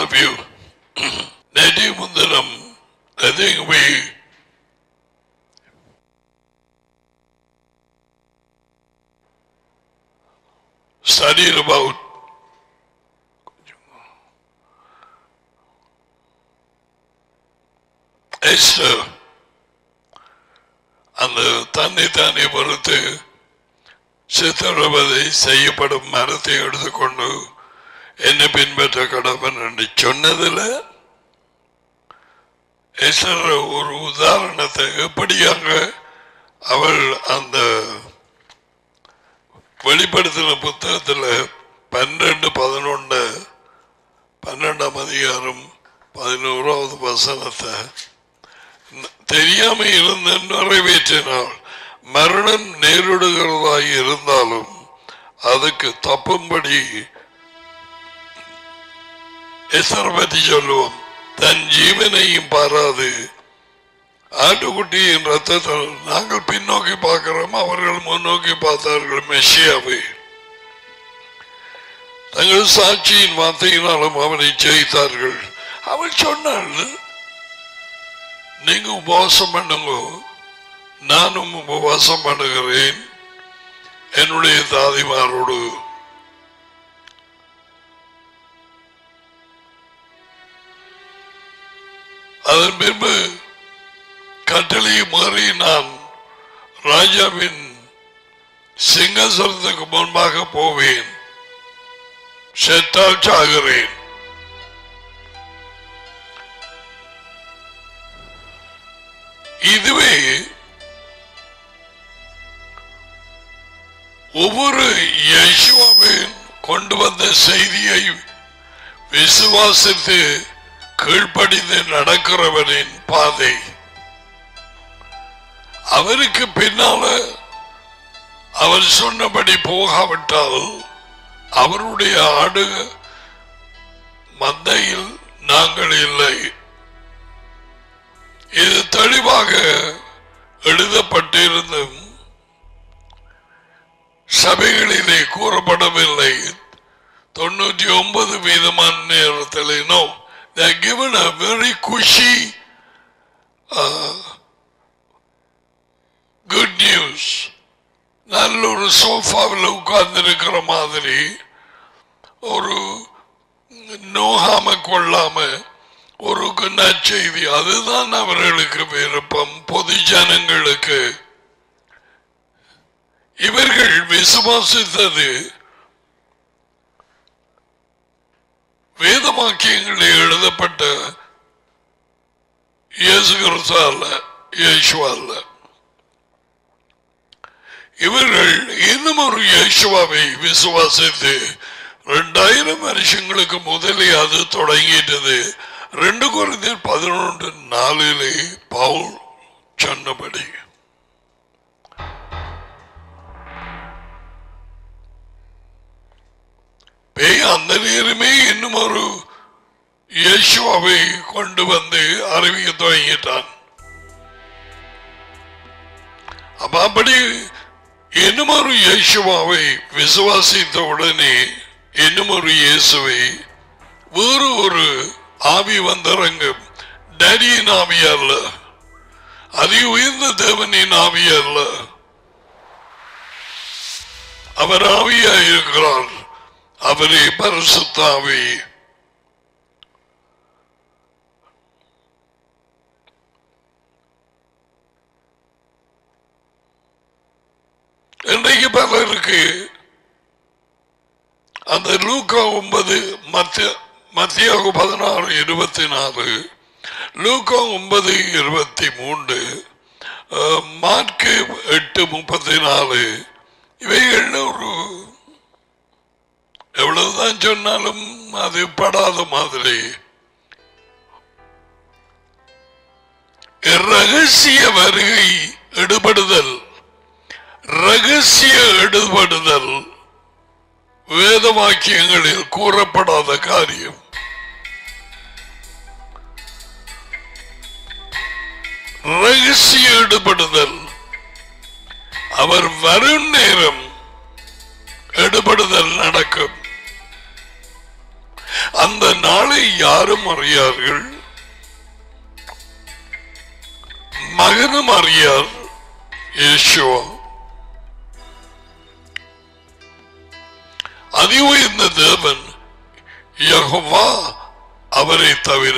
of you. Native Mundaram, I think we studied about Esther. அந்த தன்னை தானே பொறுத்து சித்திரவதை செய்யப்படும் மரத்தை எடுத்துக்கொண்டு என்னை பின்பற்ற கடவன் என்று சொன்னதில் எஸ்தர் ஒரு உதாரணத்தை எப்படியாக அவள் அந்த வெளிப்படுத்தின புத்தகத்தில் 12:11 அதிகாரம் 11வது வசனத்தை தெரியாம இருந்த நிறைவேற்றினாள். மரணம் நேரிடுகிறதாய் இருந்தாலும் அதுக்கு தப்பும்படி எஸ்தர் பற்றி சொல்லுவோம். தன் ஜீவனையும் பாராது ஆட்டுக்குட்டியின் ரத்தத்தை நாங்கள் பின்னோக்கி பார்க்கிறோம், அவர்கள் முன்னோக்கி பார்த்தார்கள் மெஷியாவை. தங்கள் சாட்சியின் வார்த்தையினாலும் அவனை ஜெயித்தார்கள். அவள் சொன்னாள், நீங்க உபவாசம் பண்ணுங்க, நானும் உபவாசம் பண்ணுகிறேன் என்னுடைய தாதிமாரோடு. அதன் பின்பு கட்டளையை மாறி நான் ராஜாவின் சிங்காசனத்துக்கு முன்பாக போவேன், செத்தால் சாகிறேன். இதுவே ஒவ்வொரு இயேசுவின் கொண்டு வந்த செய்தியை விசுவாசித்து கீழ்ப்படிந்து நடக்கிறவனின் பாதை. அவருக்கு பின்னால அவர் சொன்னபடி போகாவிட்டால் அவருடைய ஆடு மந்தையில் நாங்கள் இல்லை. இது தெளிவாக எழுதப்பட்டிருந்தும் சபைகளிலே கூறப்படவில்லை. 99% நேரத்தில் no, they are given a very cushy good news. நல்ல ஒரு சோஃபாவில் உட்கார்ந்திருக்கிற மாதிரி, ஒரு நோகாம கொள்ளாம ஒரு நற்செய்தி. அதுதான் அவர்களுக்கு விருப்பம், பொது ஜனங்களுக்கு. இவர்கள் விசுவாசித்தது வேதவாக்கியங்களில் எழுதப்பட்ட இயேசு கிறிஸ்து அல்ல, இயேசுவா அல்ல. இவர்கள் இன்னும் ஒரு இயேசுவாவை விசுவாசித்து 2000 வருஷங்களுக்கு முதலே அது தொடங்கிட்டது. 2 கொரிந்தியர் 11:4 பவுல் சொன்னபடி அந்த நேரமே இன்னும் ஒரு இயேசுவை கொண்டு வந்து அறிவிக்க தொடங்கிட்டான். அப்படி இன்னும் ஒரு இயேசுவை விசுவாசித்த உடனே இன்னும் ஒரு இயேசுவை வேறு ஒரு ஆவி வந்தரங்க. டேடியின் ஆவி அல்ல, அதி உயர்ந்த தேவனின் ஆவி அல்ல, அவர் ஆவியா இருக்கிறார். அவரே பரிசுத்த ஆவி. இன்றைக்கு பலருக்கு அந்த லூக்கா 9, மத்தியாகு 16:24, லூக்கா 9:23, மார்க்கு 8:34 இவைகள் ஒரு எவ்வளவுதான் சொன்னாலும் அது படாத மாதிரி. ரகசிய வருகை எடுபடுதல், ரகசிய எடுபடுதல் வேத வாக்கியங்களில் கூறப்படாத காரியம். ரகசிய எடுபடுதல், அவர் வரும் நேரம் எடுபடுதல் நடக்கும். அந்த நாளை யாரும் அறியார்கள், மகனும் அறியார், யேசுவா. அதி உயர்ந்த தேவன் யெகோவா அவரை தவிர.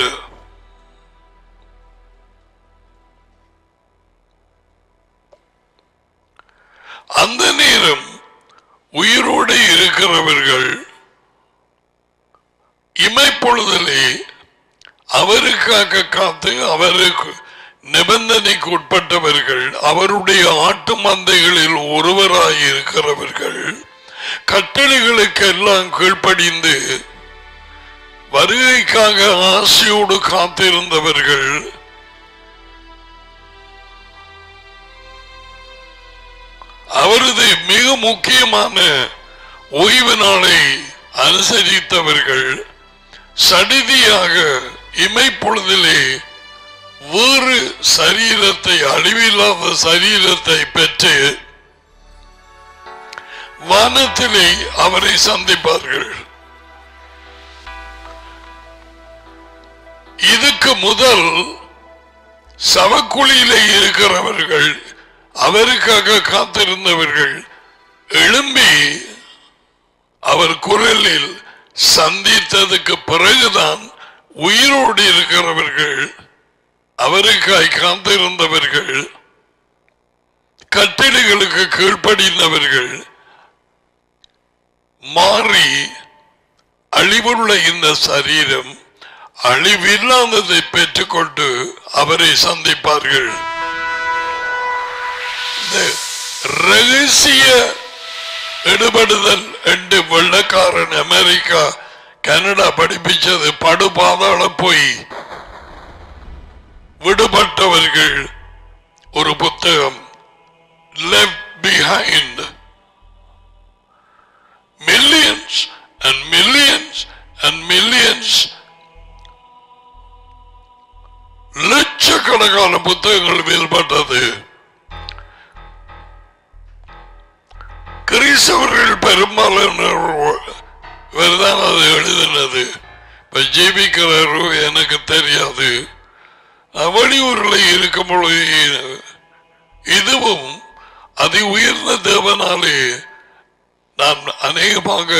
அந்த நேரம் உயிரோடு இருக்கிறவர்கள் இமைப்பொழுதிலே அவருக்காக காத்து அவருக்கு நிபந்தனைக்கு உட்பட்டவர்கள், அவருடைய ஆட்டு மந்தைகளில் ஒருவராய் இருக்கிறவர்கள், கட்டளைகளுக்கு எல்லாம் கீழ்ப்படிந்து வருகைக்காக ஆசையோடு காத்திருந்தவர்கள், அவரது மிக முக்கியமான ஓய்வு நாளை அனுசரித்தவர்கள் சடிதியாக இமைப்பொழுதிலே வேறு சரீரத்தை, அழிவில்லாத சரீரத்தை பெற்று வானத்திலே அவரை சந்திப்பார்கள். இதுக்கு முதல் சவக்குழியிலே இருக்கிறவர்கள், அவருக்காக காத்திருந்தவர்கள் எழும்பி அவர் குரலில் சந்தித்ததுக்கு பிறகுதான் உயிரோடு இருக்கிறவர்கள், அவருக்காய் காத்திருந்தவர்கள், கட்டளைகளுக்கு கீழ்ப்படிந்தவர்கள் மாறி அழிவுள்ள இந்த சரீரம் அழிவில்லாததை பெற்றுக்கொண்டு அவரை சந்திப்பார்கள். ரகசிய எடுபடுதல் என்று வெள்ளக்காரன் அமெரிக்கா கனடா படிப்பிச்சது படுபாதாள போய் விடுபட்டவர்கள் ஒரு புத்தகம், Left Behind. Millions and millions and millions, லட்சக்கணக்கான புத்தகங்கள் மேல்பட்டது. கிறிஸ்தவர்கள் பெரும்பாலானதான் அது எழுதினது. இப்ப ஜீவிக்கிறாரோ எனக்கு தெரியாது. வெளியூரில் இருக்கும் பொழுது இதுவும் அதி உயர்ந்த தேவனாலே நான் அநேகமாக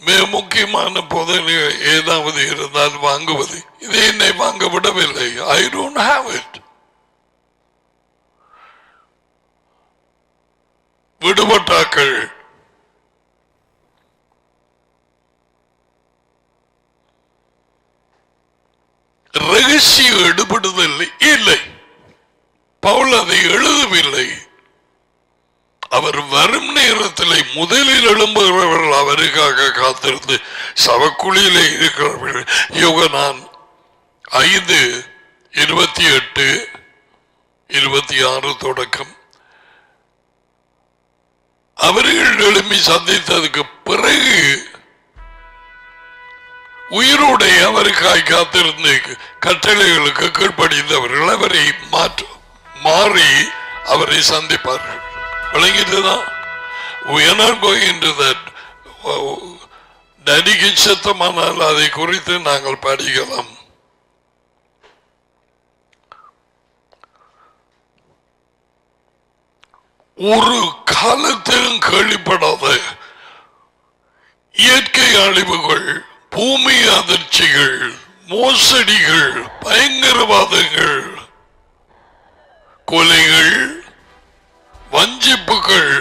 மிக முக்கியமான போதனை ஏதாவது இருந்தால் வாங்குவது. இதை என்னை வாங்க விடவில்லை. I don't have it. விடுபட்டாக்கள் ரகசிய எடுபடுதல் இல்லை. பவுல் அதை எழுதவில்லை. அவர் வரும் நேரத்தில் முதலில் எழும்புகிறவர்கள் அவருக்காக காத்திருந்து சவக்குழியிலே இருக்கிறவர்கள். யோகனான் 5:28-26 தொடக்கம் அவர்கள் எழுப்பி சந்தித்ததுக்கு பிறகு உயிரோடு அவருக்காய் காத்திருந்து கட்டளைகளுக்கு கீழ்ப்படிந்தவர்கள் அவரை மாறி அவரை சந்திப்பார்கள். விளங்கிட்டுதான். We are not going into that. நடிகை சத்தமானால் அதை குறித்து நாங்கள் படிக்கலாம். ஒரு காலத்திலும் கேள்விப்படாத இயற்கை அழிவுகள், பூமி அதிர்ச்சிகள், மோசடிகள், பயங்கரவாதங்கள், கொலைகள், வஞ்சிப்புகள்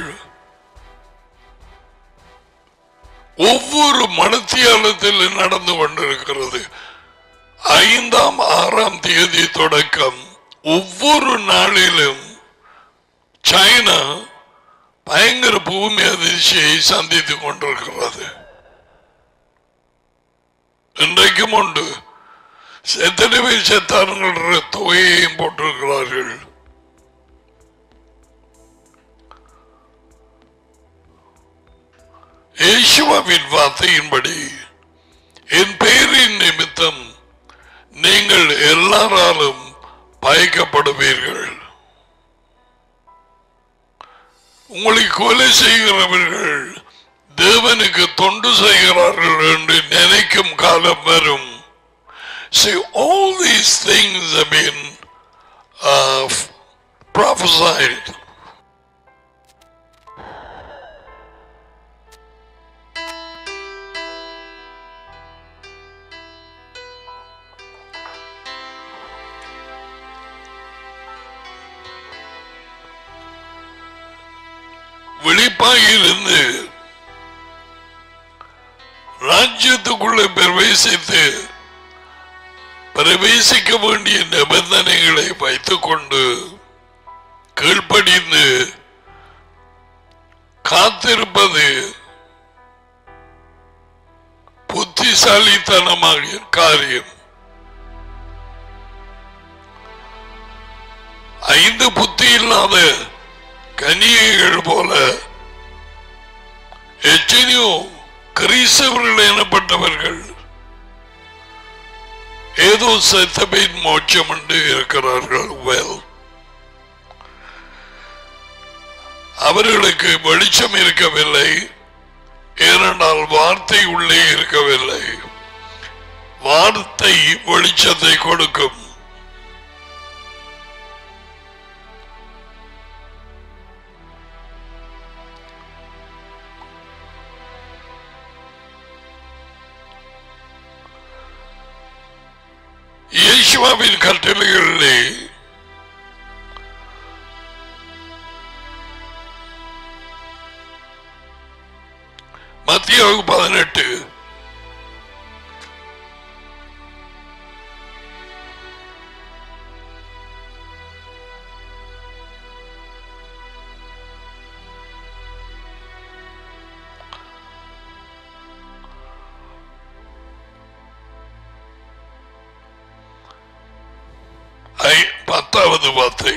ஒவ்வொரு மணித்தியாலத்தில் நடந்து கொண்டிருக்கிறது. 5ஆம் 6ஆம் தேதி தொடக்கம் ஒவ்வொரு நாளிலும் சைனா பயங்கர பூமி அதிர்ச்சியை சந்தித்துக் கொண்டிருக்கிறது. இன்றைக்கும் உண்டு. எத்தனை பேர் செத்தார்கள் தொகையையும் போட்டிருக்கிறார்கள். இயேசுவின் வார்த்தையின்படி என் பெயரின் நிமித்தம் நீங்கள் எல்லாராலும் பயக்கப்படுவீர்கள். உங்களை கொலை செய்கிறவர்கள் தேவனுக்கு தொண்டு செய்கிறார்கள் என்று நினைக்கும் காலம் வரும். See, all these things have been prophesied. விழிப்பாயிருந்து ராஜ்யத்துக்குள்ளே பிரவேசிக்க வேண்டிய நிபந்தனைகளை வைத்துக் கொண்டு கீழ்ப்படிந்து காத்திருப்பது புத்திசாலித்தனமாக காரியம். 5 புத்தி இல்லாத கன்னிகைகள் போல எத்தனையோ கிறிஸ்தவர்கள் எனப்பட்டவர்கள் ஏதோ சத்தபின் மோட்சம் என்று இருக்கிறார்கள். அவர்களுக்கு வெளிச்சம் இருக்கவில்லை, ஏனென்றால் வார்த்தை உள்ளே இருக்கவில்லை. வார்த்தை வெளிச்சத்தை கொடுக்கும். இயேசுவின் கட்டளைகளிலே மத்தேயு 18 10வது வார்த்தை.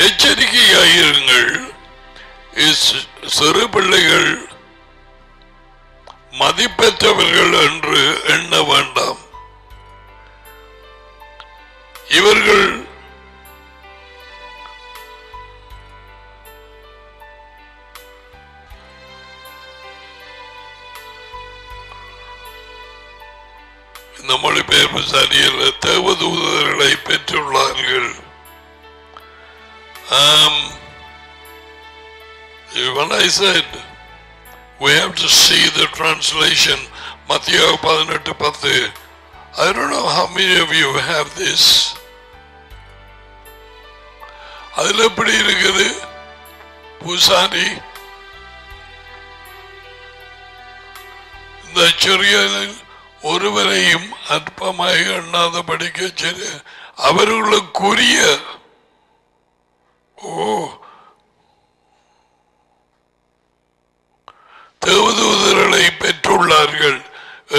எச்சரிக்கையாயிருங்கள், சிறு பிள்ளைகள் மதிப்பெற்றவர்கள் என்று எண்ண வேண்டாம். இவர்கள் இந்த மொழிபெயர்ப்பு சரியில்லை. தேவதூதர்களை பெற்றுள்ளார்கள். When I said we have to see the translation, Matthew 18:10, I don't know how many of you have this. அதில் எப்படி இருக்குது? பூசாரி இந்த சிறிய ஒருவரையும் அற்பமாக எண்ணாதபடிக்கு அவர்களுக்குரிய தேவதூதர்களை பெற்றுள்ளார்கள்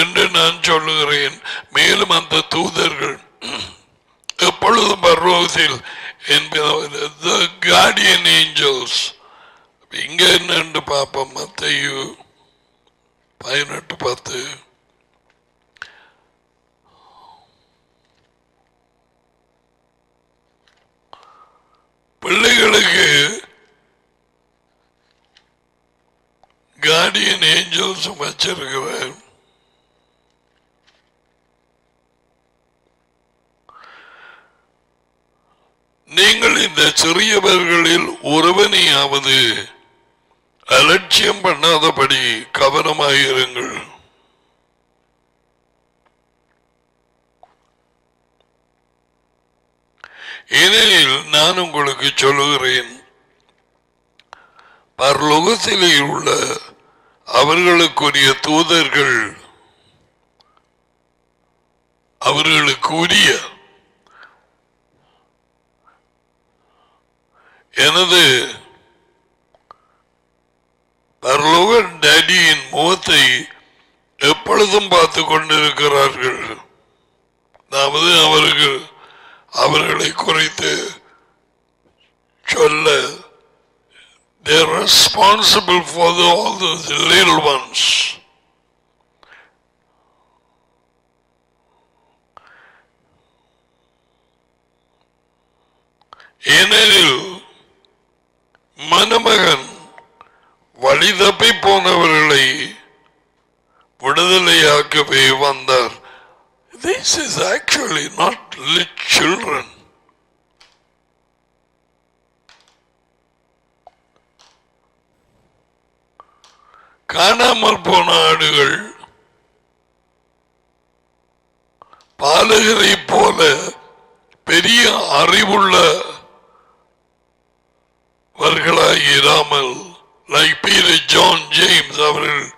என்று நான் சொல்லுகிறேன். மேலும் அந்த தூதர்கள் எப்பொழுதும் பரலோகத்தில் the guardian angels. இங்க என்னன்னு பார்ப்போம். மத்தேயு 18:10. பிள்ளைகளுக்கு கார்டியன் ஏஞ்சல்ஸ் வச்சிருக்கிறேன். நீங்கள் இந்த சிறியவர்களில் ஒருவனையாவது அலட்சியம் பண்ணாதபடி கவனமாயிருங்கள். ஏனெனில் நான் உங்களுக்கு சொல்லுகிறேன், பரலோகத்திலே உள்ள அவர்களுக்குரிய தூதர்கள் அவர்களுக்குரிய எனது பரலோக டேடியின் முகத்தை எப்பொழுதும் பார்த்து கொண்டிருக்கிறார்கள். அதாவது அவர்களை குறித்து சொல்ல, they are responsible for all those little ones. ஏனெனில் மணமகன் வழி தப்பி போனவர்களை விடுதலையாக்கவே வந்தார். This is actually not little children. காணாமல் போன ஆடுகள் பாலகரை போல பெரிய அறிவுள்ளவர்களாக இராமல், லைக் பீட்டர், ஜான், ஜேம்ஸ் அவர்கள்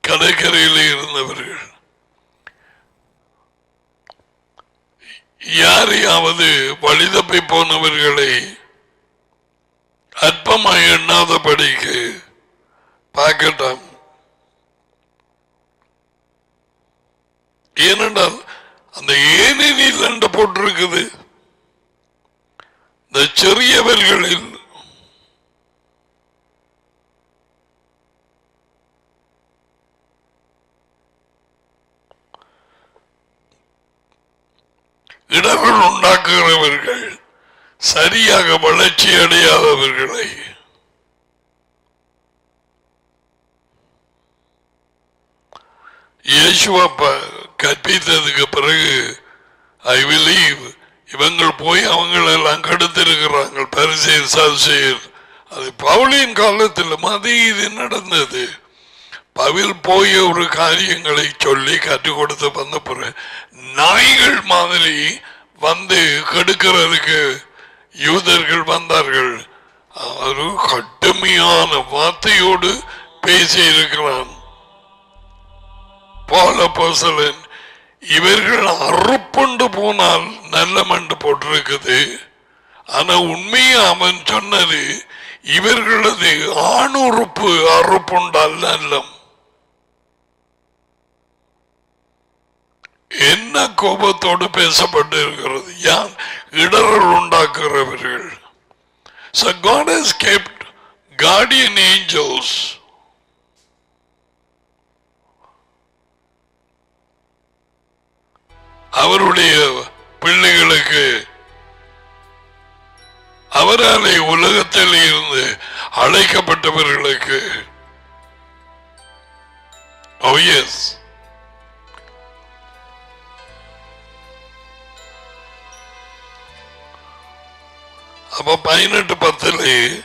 கடற்கரையில் இருந்தவர்கள். யாரையாவது வழிதப்பி போனவர்களை அற்பமாய் எண்ணாதபடிக்கு பார்க்கட்டாம். ஏனென்றால் அந்த ஏனெனில் என்று போட்டிருக்குது. இந்த சிறியவர்களில் இடர்கள் உண்டாக்குகிறவர்கள், சரியாக வளர்ச்சி அடையாதவர்களை இயேசுவா கற்பித்ததுக்கு பிறகு ஐ பிலீவ் இவங்கள் போய் அவங்களெல்லாம் கடுத்திருக்கிறாங்க. பரிசேயர், சதுசேயர். அது பவுலின் காலத்தில் அது இது நடந்தது. பவுல் போய் ஒரு காரியங்களை சொல்லி கற்றுக் கொடுத்து வந்த பிறகு நாய்கள் மாதிரி வந்து கெடுக்கிறதுக்கு யூதர்கள் வந்தார்கள். ஒரு கடுமையான வார்த்தையோடு பேசி இருக்கிறான் பவுல் அப்போஸ்தலன். இவர்கள் அறுப்புண்டு போனால் நல்லமண்டு போட்டிருக்குது. ஆனா உண்மையா அவன் சொன்னது இவர்களது ஆணுறுப்பு அறுப்புண்டால் நல்லம். என்ன கோபத்தோடு பேசப்பட்டு இருக்கிறது. யார் இடர்கள் உண்டாக்குறவர்கள். So God has kept guardian angels. அவருடைய பிள்ளைகளுக்கு அவராலே உலகத்தில் இருந்து அழைக்கப்பட்டவர்களுக்கு. Oh yes. அப்ப 18:10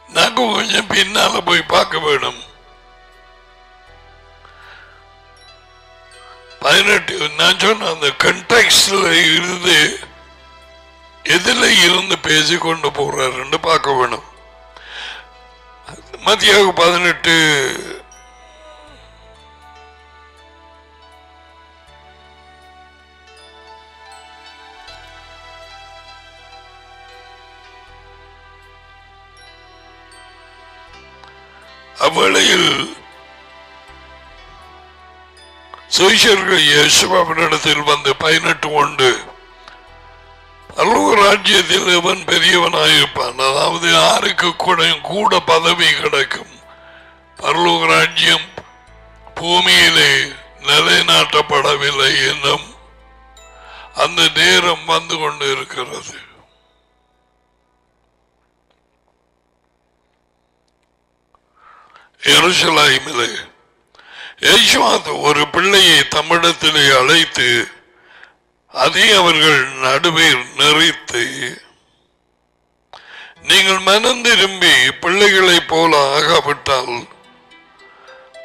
நாங்க கொஞ்சம் பின்னால போய் பார்க்க வேணும். 18 நான் சொன்ன அந்த கண்டெக்ஸ்ட்ல இருந்து எதில இருந்து பேசிக்கொண்டு போறாருன்னு பார்க்க வேணும். மத்தியாக 18 அவ்வேளையில் சீஷர்கள் இயேசுவினிடத்தில் வந்து 18:1 பரலோக ராஜ்யத்தில் எவன் பெரியவனாயிருப்பான், அதாவது யாருக்கு கூட பதவி கிடைக்கும், பரலோக ராஜ்யம் பூமியிலே நிலைநாட்டப்படவில்லை என்னும் அந்த நேரம் வந்து கொண்டு இருக்கிறது. எருசலேமிலே இயேசுவா ஒரு பிள்ளையை தம்மிடத்திலே அழைத்து அதை அவர்கள் நடுவே நிறுத்தி, நீங்கள் மனம் திரும்பி பிள்ளைகளை போல ஆகாவிட்டால்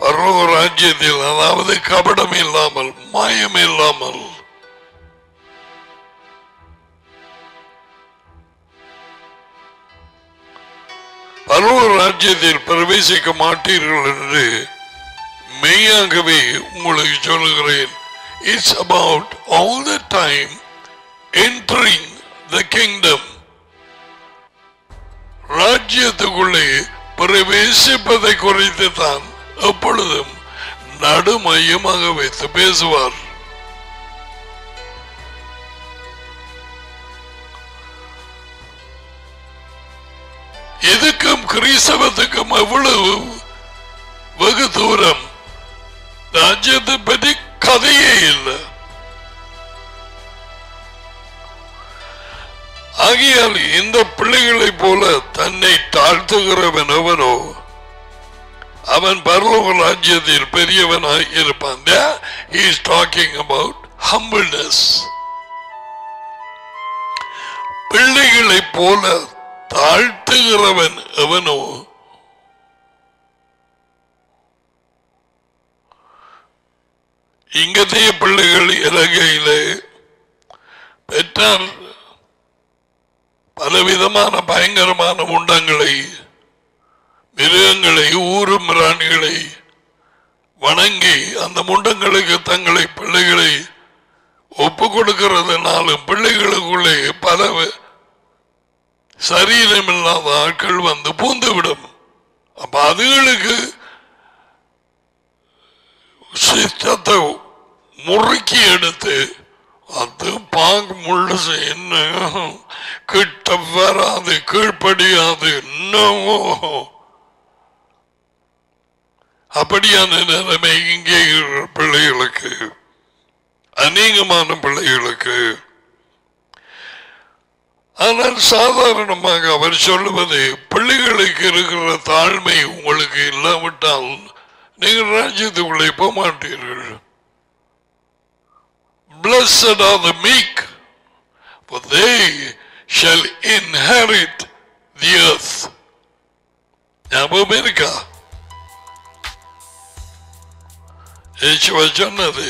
பரலோக ராஜ்யத்தில், அதாவது கபடம் இல்லாமல் மாயம் இல்லாமல் பரலோக ராஜ்யத்தில் பிரவேசிக்க மாட்டீர்கள் என்று மெய்யாகவே உங்களுக்கு சொல்லுகிறேன். It's about all the time entering the kingdom. ராஜ்யத்துக்குள்ளே பிரவேசிப்பதை குறித்து தான் எப்பொழுதும் நடுமையமாக வைத்து பேசுவார். இதுக்கும் கிறிஸ்தவத்துக்கும் எவ்வளவு வெகு தூரம். ராஜ்யத்தை பற்றி கதையே இல்லை. ஆகியால் இந்த பிள்ளைகளை போல தன்னை தாழ்த்துகிறவன் எவனோ அவன் பரலோக ராஜ்யத்தில் பெரியவனாய் இருப்பான். He is talking about humbleness. பிள்ளைகளை போல தாழ்த்துகிறவன் எவனோ இங்கத்தைய பிள்ளைகள் இலங்கையிலே பெற்றால் பலவிதமான பயங்கரமான முண்டங்களை, மிருகங்களை, ஊரும் பிராணிகளை வணங்கி அந்த முண்டங்களுக்கு தங்களை பிள்ளைகளை ஒப்பு கொடுக்கிறதுனாலும் பிள்ளைகளுக்குள்ளே பல சரீரமில்லாத ஆட்கள் வந்து பூந்துவிடும். அப்ப அதுகளுக்கு சித்தத்தை முறுக்கி எடுத்து அது பாங்கு முள்ள என்ன கிட்ட வராது, கீழ்படியாது. அப்படியான நிலைமை இங்கே பிள்ளைகளுக்கு, அநேகமான பிள்ளைகளுக்கு. ஆனால் சாதாரணமாக அவர் சொல்லுவது, பிள்ளைகளுக்கு இருக்கிற தாழ்மை உங்களுக்கு இல்லாவிட்டால் நீங்கள் ராஜ்யத்துக்குள்ளே போக மாட்டீர்கள். Blessed are the meek, for they shall inherit the earth. ஞாபகம் இருக்கா? இயேசுவா சொன்னது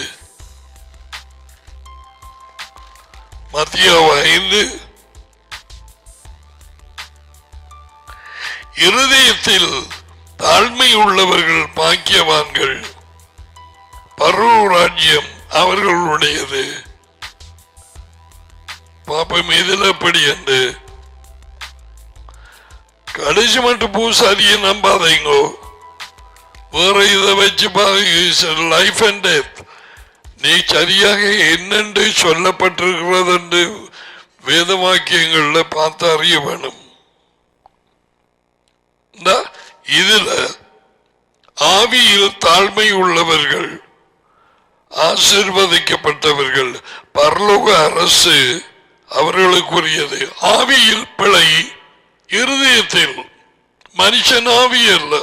மத்திய 5 இருதயத்தில் தாழ்மை உள்ளவர்கள் பாக்கியவான்கள், பரலோக ராஜ்யம் அவர்களுடையது. பாப்பம் இதில் எப்படி என்று கடைசி மட்டும் பூசாரியை நம்பாதீங்கோ. வேற இதை வச்சு லைஃப் அண்ட் டெத் நீ சரியாக என்னென்று சொல்லப்பட்டிருக்கிறது என்று வேத வாக்கியங்கள்ல பார்த்து அறிய வேணும். இதுல ஆவியில் தாழ்மை உள்ளவர்கள் ஆசீர்வதிக்கப்பட்டவர்கள், பரலோக அரசு அவர்களுக்குரியது. ஆவியில் பிழை இருதயத்தில், மனுஷன் ஆவி அல்ல.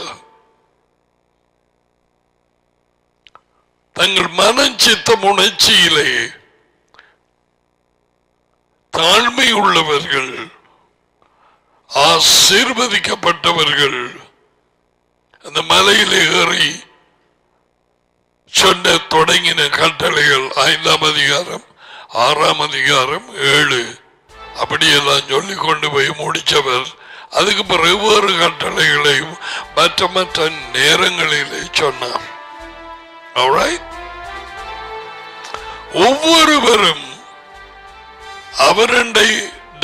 தங்கள் மனச்சித்த உணர்ச்சியிலே தாழ்மை உள்ளவர்கள் ஆசீர்வதிக்கப்பட்டவர்கள். அந்த மலையிலே ஏறி சொன்ன தொடங்கின கட்டளைகள் 5ஆம் அதிகாரம் 6ஆம் அதிகாரம் 7 அப்படியெல்லாம் சொல்லி கொண்டு போய் முடிச்சவர். அதுக்கு பிறகு வேறு கட்டளைகளையும் மற்ற மற்ற நேரங்களிலே சொன்னார். ஒவ்வொருவரும் அவரண்டை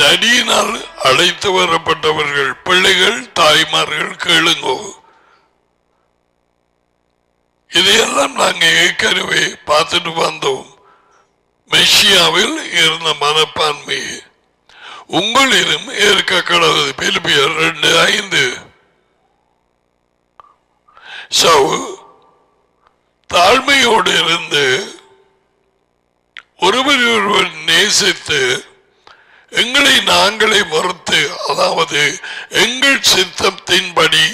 தடியினால் அழைத்து வரப்பட்டவர்கள். பிள்ளைகள், தாய்மார்கள், கேளுங்கோ. இதையெல்லாம் நாங்கள் ஏற்கனவே பார்த்துட்டு வந்தோம். மெஷியாவில் இருந்த மனப்பான்மை உங்களிலும் ஏற்க கடவுள். பிலிப்பியர் 2:5. தாழ்மையோடு இருந்து ஒருவர் நேசித்து எங்களை நாங்களே மறுத்து, அதாவது எங்கள் சித்தத்தின்படி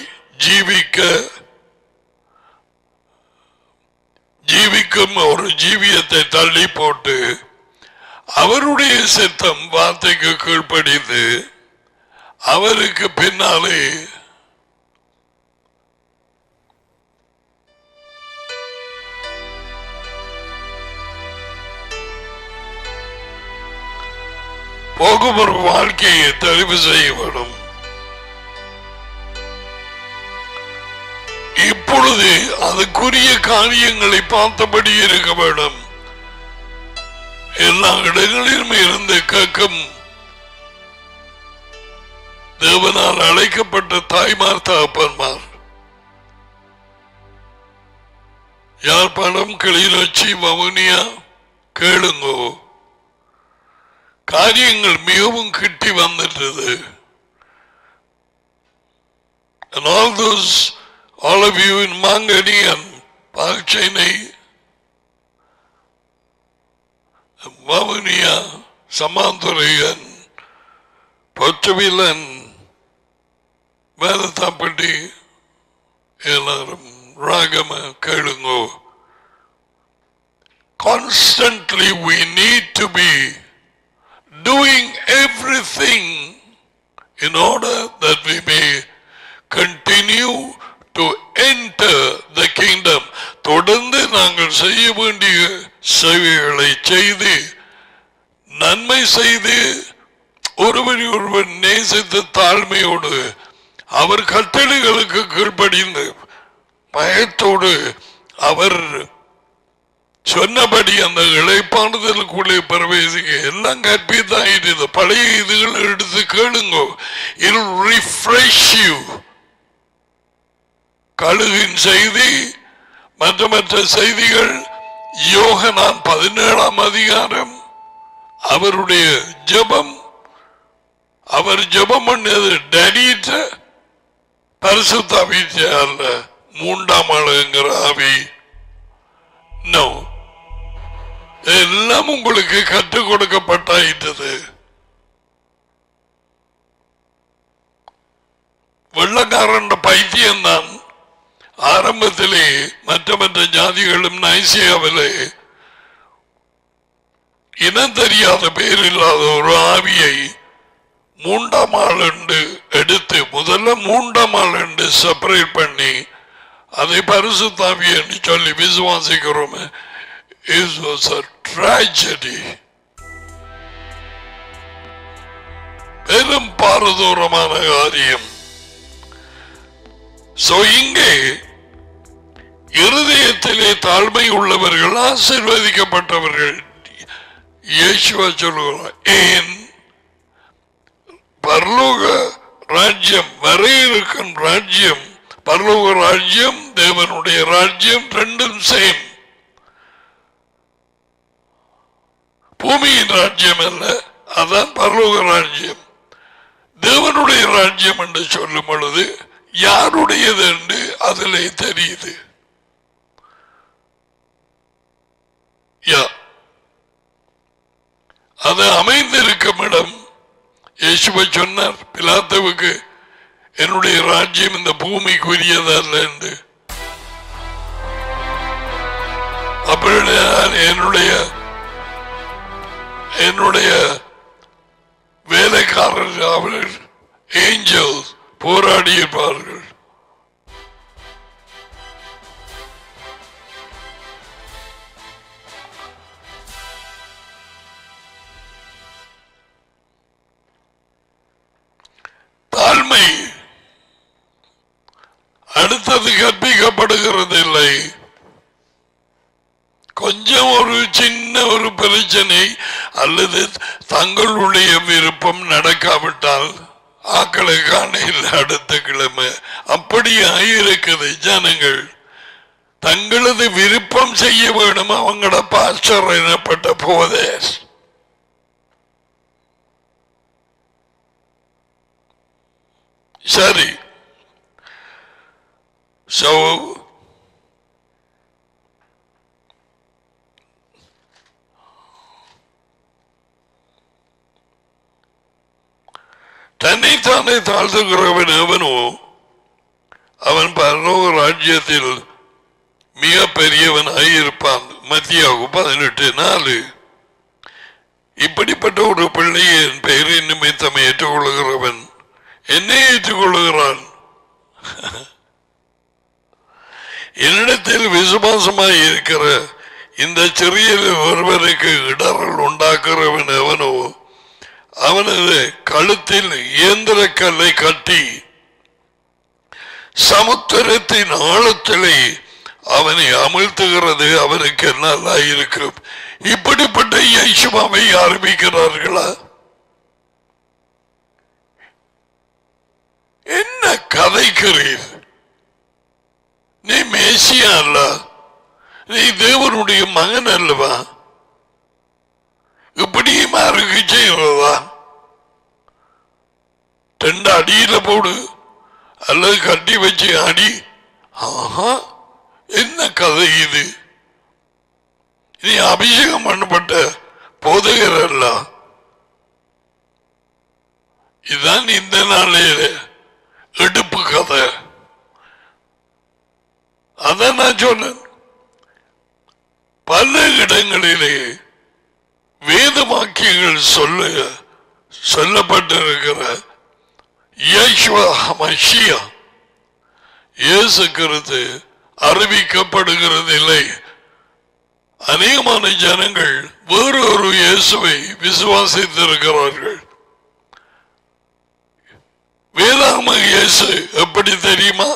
ஜீவிக்கும் ஒரு ஜீவியத்தை தள்ளி போட்டு அவருடைய சித்தம் வார்த்தைக்கு கீழ்ப்படிந்து அவருக்கு பின்னாலே போகும் ஒரு வாழ்க்கையை தெளிவு செய்ய வேண்டும். இப்பொழுது அதுக்குரிய காரியங்களை பார்த்தபடி இருக்க வேண்டும். எல்லா இடங்களிலும் இருந்து கேட்கும் தேவனால் அழைக்கப்பட்ட தாய்மார், தகப்பன்மார், யாழ்ப்பாணம், கிளிநொச்சி, வவுனியா, கேளுங்கோ. காரியங்கள் மிகவும் கிட்டி வந்துட்டது. and all of you in Mangani and Palchennai, Vavuniya, Samanturai and Potchavil and Valathampatti, எல்லாரும் ராகம கேளுங்கோ. Constantly we need to be doing everything in order that we may continue to enter the kingdom. தொடர்ந்து நாங்கள் செய்ய வேண்டிய சேவைகளை செய்து நன்மை செய்து ஒருவரை ஒருவர் நேசித்து தாழ்மையோடு அவர் கட்டளைகளுக்கு கீழ்ப்படிந்து பயத்தோடு அவர் சொன்னபடி அந்த இளைப்பாறுதலுக்குள்ளே பிரவேசிக்க எல்லாம் கற்பித்தாயிட்டு பழைய இதுகளை எடுத்து கேளுங்கோ. It will refresh you. கழுகின் செய்தி மற்ற செய்திகள் யோகனான் 17ஆம் அதிகாரம் அவருடைய ஜெபம் அவர் ஜெபம் பண்ணது டடிட்ட பரிசுத்த ஆவியிட்ட அல்ல மூன்றாம் ஆளுங்கிற ஆவி. நோ, எல்லாம் உங்களுக்கு கற்றுக் கொடுக்கப்பட்டாயிட்டது. வெள்ளக்காரன் பைத்தியம் தான் ஆரம்பத்திலே மற்ற ஜாதிகளும் நைசியாவிலே இனம் தெரியாத பேர் இல்லாத ஒரு ஆவியை மூன்றாம் ஆள் எடுத்து முதல்ல மூன்றாம் ஆள் செப்பரேட் பண்ணி அதை பரிசுத்த ஆவி என்று சொல்லி விசுவாசிக்கிறோம். It was a tragedy. பெரும் பாரதூரமான காரியம். இங்கே இருதயத்திலே தாழ்மை உள்ளவர்கள் ஆசீர்வதிக்கப்பட்டவர்கள். இயேசுவா சொல்லுகிறார், ஏன் பரலோக ராஜ்யம் வர இருக்கும் ராஜ்யம், பரலோக ராஜ்யம் தேவனுடைய ராஜ்யம் ரெண்டும் சேம். பூமியின் ராஜ்யம் அல்ல, அதான் பரலோக ராஜ்யம். தேவனுடைய ராஜ்யம் என்று சொல்லும் பொழுது யாருடையது என்று அதிலே தெரியுது. அது அமைந்திருக்கும் இடம். இயேசுவை சொன்னார் பிலாத்துவுக்கு, என்னுடைய ராஜ்யம் இந்த பூமிக்குரியதல்ல என்று. அப்படி என்னுடைய வேலைக்காரர் அவர்கள் ஏஞ்சல்ஸ் போராடியிருப்பார்கள். தாழ்மை அடுத்தது கற்பிக்கப்படுகிறது இல்லை. கொஞ்சம் ஒரு சின்ன ஒரு பிரச்சனை அல்லது தங்களுடைய விருப்பம் நடக்காவிட்டால் ஆக்களை காண இல்லை அடுத்த கிழமை. அப்படியே இருக்குது. ஜனங்கள் தங்களது விருப்பம் செய்ய வேணும். அவங்களோட பாஸ்டர் எனப்பட்ட போதே சரி. தன்னைத்தானே தாழ்த்துகிறவன் எவனோ அவன் பரலோக ராஜ்யத்தில் மிக பெரியவனாயிருப்பான். மத்தியாகு 18:4. இப்படிப்பட்ட ஒரு பிள்ளையை என் பெயரின் நிமித்தம் ஏற்றுக்கொள்ளுகிறவன் என்னை ஏற்றுக்கொள்ளுகிறான். என்னிடத்தில் விசுவாசமாய் இருக்கிற இந்த சிறிய ஒருவருக்கு இடரல் உண்டாக்குறவன் எவனோ அவனது கழுத்தில் இயந்திர கல்லை கட்டி சமுத்திரத்தின் ஆழத்திலே அவனை அமிழ்த்துகிறது அவனுக்கு நல்லா இருக்கும். இப்படிப்பட்ட இயேசுவை ஆரம்பிக்கிறார்களா? என்ன கதைக்கிறீர்? நீ மேசியா அல்ல, நீ தேவனுடைய மகன் அல்லவா? இப்படியுமா இருக்கு செய்வதா? 2 அடியில போடு, அல்லது கட்டி வச்சு அடி. ஆஹா, என்ன கதை இது? நீ அபிஷேகம் பண்ணப்பட்ட போதகர் அல்ல. இதுதான் இந்த நாளையில எடுப்பு கதை. அதான் நான் சொன்னேன். பல இடங்களிலே வேத வாக்கியங்கள் சொல்லப்பட்டிருக்கிற இயேசு கிறிஸ்து அறிவிக்கப்படுகிறது இல்லை. அநேகமான ஜனங்கள் வேறொரு இயேசுவை விசுவாசித்திருக்கிறார்கள். வேதாகம இயேசு எப்படி தெரியுமா?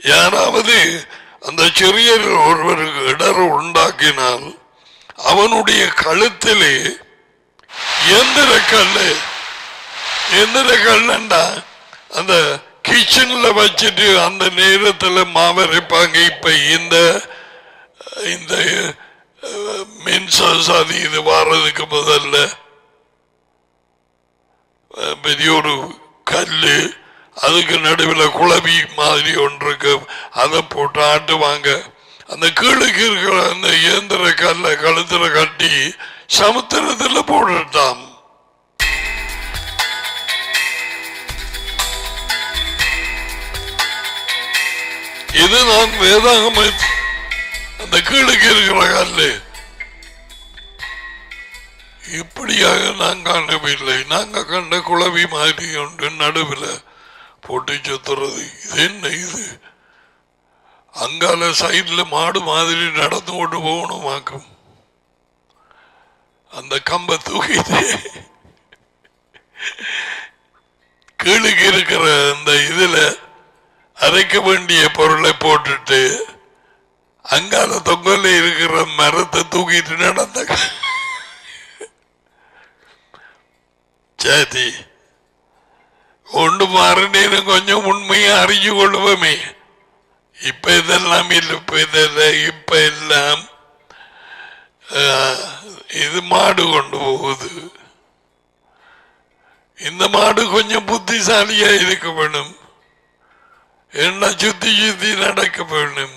யாராவது அந்த சிறிய ஒருவருக்கு இடர் உண்டாக்கினால் அவனுடைய கழுத்திலே எந்திர கல்லுண்டா அந்த கிச்சன்ல வச்சுட்டு அந்த நேரத்தில் மாவரைப்பாங்க. இப்ப இந்த மின்சாஸ் அது இது வாரதுக்கு முதல்ல பெரிய ஒரு கல்லு, அதுக்கு நடுவில் குழவி மாதிரி ஒன்று இருக்கு, அதை போட்டு ஆட்டுவாங்க. அந்த கீழுக்கு இருக்கிற அந்த இயந்திர கல்லை கழுத்துல கட்டி சமுத்திரத்தில் போட்டுட்டான். இது நான் வேதாகம அந்த கீழுக்கு இருக்கிற கல்லு இப்படியாக நான் காணவில்லை. நாங்க கண்ட குழவி மாதிரி ஒன்று நடுவில் போட்டு சுத்துறது. இது என்ன இது? அங்கால சைட்ல மாடு மாதிரி நடந்து கொண்டு போகணுமாக்கும். அந்த கம்ப தூக்கிட்டு கீழுக்கு இருக்கிற அந்த இதுல அரைக்க வேண்டிய பொருளை போட்டுட்டு அங்கால தொங்கல இருக்கிற மரத்தை தூக்கிட்டு நடந்த சாதி ஒன்று மாறினு கொஞ்சம் உண்மையை அறிஞ்சு கொள்வோமே. இப்ப இதெல்லாம் இல்லை. இப்ப எல்லாம் இது மாடு கொண்டு போகுது. இந்த மாடு கொஞ்சம் புத்திசாலியா இருக்க வேணும். என்ன சுத்தி சுத்தி நடக்க வேணும்.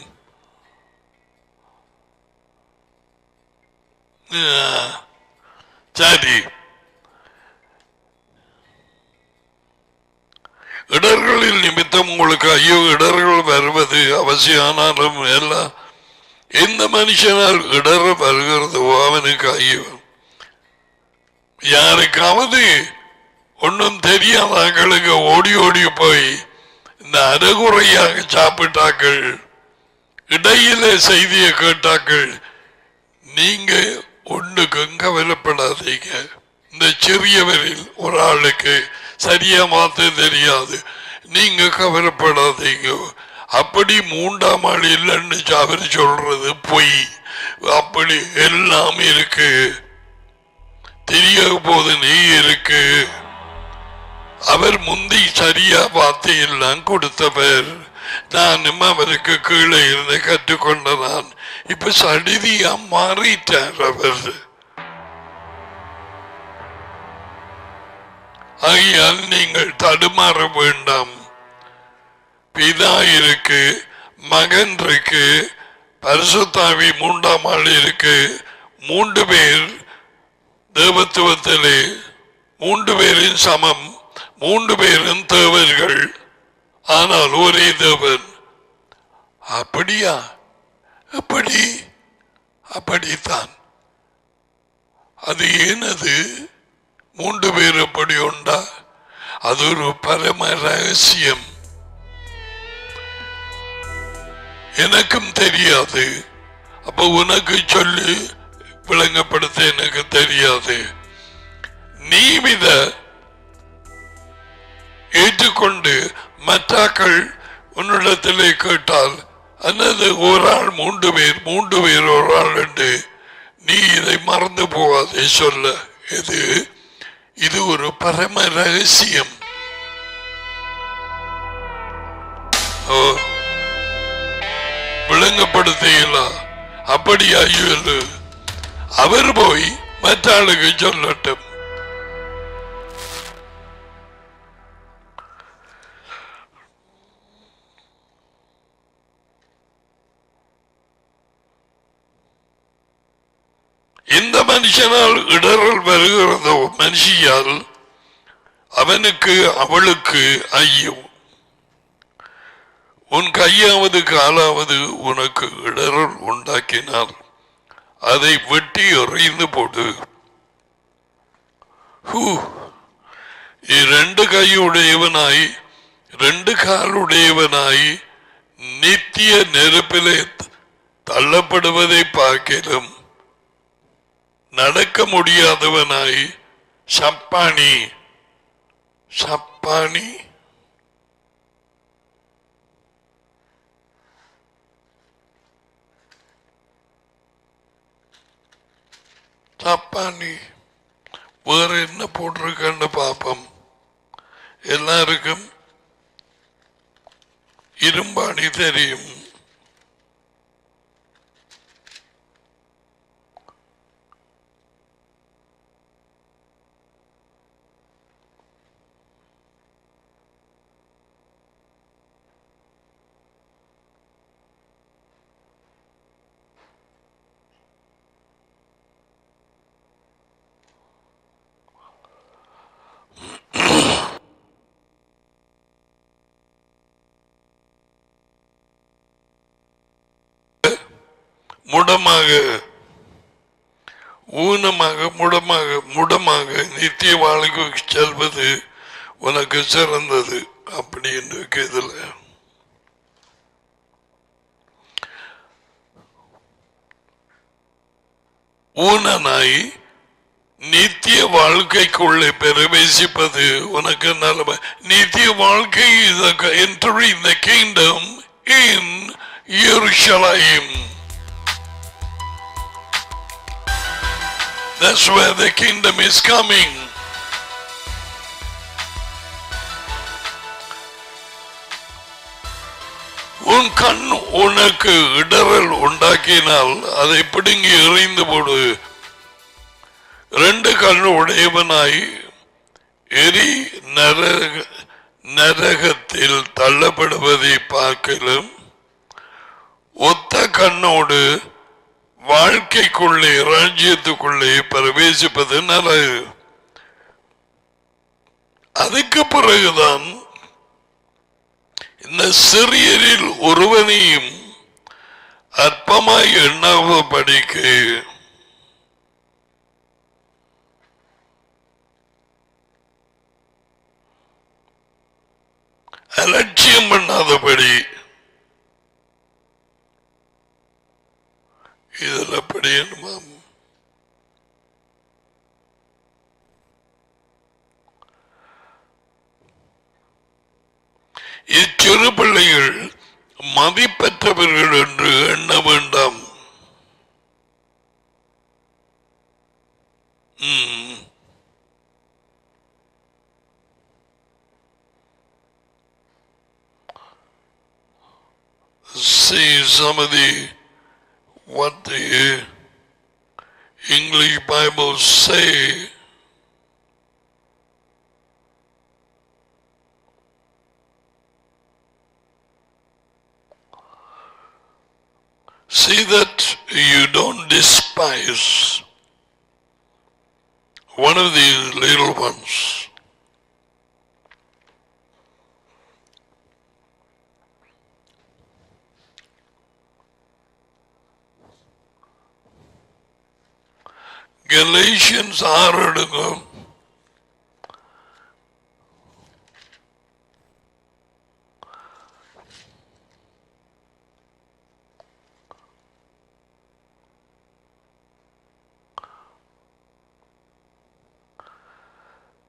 சரி, இடர்களில் நிமித்தம் உங்களுக்கு ஐயோ, இடர்கள் வருவது அவசியமானாலும் எல்லாம் எந்த மனுஷனால் இடர் வருகிறதோ அவனுக்கு ஐயோ. யாருக்காவது ஒன்றும் தெரியாதவர்களுக்கு ஓடி ஓடி போய் இந்த அரைகுறையாக சாப்பிட்டாக்கள், இடையில செய்தியை கேட்டாக்கள், நீங்க ஒன்றுக்கும் கவலைப்படாதீங்க. இந்த சிறியவரில் ஒரு ஆளுக்கு சரியா மாத்த தெரியாது, நீங்க கவலைப்படாதீங்க. அப்படி மூன்றாம் ஆள் இல்லைன்னு அவர் சொல்றது பொய். அப்படி எல்லாம் இருக்கு, தெரிய போது நீ இருக்கு. அவர் முந்தி சரியா வார்த்தை எல்லாம் கொடுத்தவர். நானும் அவருக்கு கீழே இருந்து கற்றுக்கொண்டதான். இப்ப சடிதியா மாறிட்டார் அவர். ஆகையால் நீங்கள் தடுமாற வேண்டாம். பிதா இருக்கு, மகன் இருக்கு, பரிசுத்தாவி மூன்றாம் ஆள் இருக்கு. 3 பேர் தேவத்துவத்திலே 3 பேரின் சமம். 3 பேரும் தேவர்கள், ஆனால் ஒரே தேவன். அப்படியா? அப்படி அப்படித்தான். அது ஏனது 3 பேர் எப்படி உண்டா? அது ஒரு பரம ரகசியம். எனக்கும் தெரியாது. அப்ப உனக்கு சொல்லி விளங்கப்படுத்த எனக்கு தெரியாது. நீ இத ஏற்றுக்கொண்டு மற்றாக்கள் உன்னிடத்திலே கேட்டால், அல்லது ஒரு ஆள் 3 பேர் ஒரு ஆள் என்று நீ இதை மறந்து போகாதே சொல்ல. இது ஒரு பரம ரகசியம். விளங்கப்படுத்தலாம். அப்படி ஐயோ, அவர் போய் மற்ற ஆளுக்கு சொல்லட்டும். மனுஷனால் இடரல் வருகிறதோ மனுஷியால் அவனுக்கு அவளுக்கு ஐயோ. உன் கையாவது காலாவது உனக்கு இடரல் உண்டாக்கினால் அதை வெட்டி எறிந்து போடு. இரண்டு கையுடையவனாய் ரெண்டு காலுடையவனாய் நித்திய நெருப்பிலே தள்ளப்படுவதை பார்க்கிலும் நடக்க முடியாதவனாய் சப்பானி சப்பானி சப்பானி வேற என்ன போட்டிருக்கன்னு பாப்போம். எல்லாருக்கும் இரும்பாணி தெரியும். முடமாக ஊனமாக முடமாக நித்திய வாழ்க்கை செல்வது உனக்கு சிறந்தது அப்படின்னு இதுல ஊனனாய் நித்திய வாழ்க்கைக்குள்ளே பிரவேசிப்பது உனக்கு நல்ல. நித்திய வாழ்க்கை is entering the kingdom in Jerusalem. That's where the kingdom is coming. உன் கண் உனக்கு இடரல் உண்டாக்கினால் அதை பிடுங்கி எறிந்து போடு. ரெண்டு கண்ணு உடையவனாய் எரி நரகத்தில் தள்ளப்படுவதை பார்க்கலும் ஒத்த கண்ணோடு வாழ்க்கைக்குள்ளே ராஜ்யத்துக்குள்ளே பிரவேசிப்பது நல்லது. அதுக்கு பிறகுதான் இந்த சிறியரில் ஒருவனையும் அற்பமாய் எண்ணாதபடிக்கு அலட்சியம் பண்ணாதபடி இதில் அப்படி என்னமாம் இச்சிறு பிள்ளைகள் மதிப்பற்றவர்கள் என்று எண்ண வேண்டாம். See some of what the English Bibles say. See that you don't despise one of these little ones. Galatians 6 எடுங்க.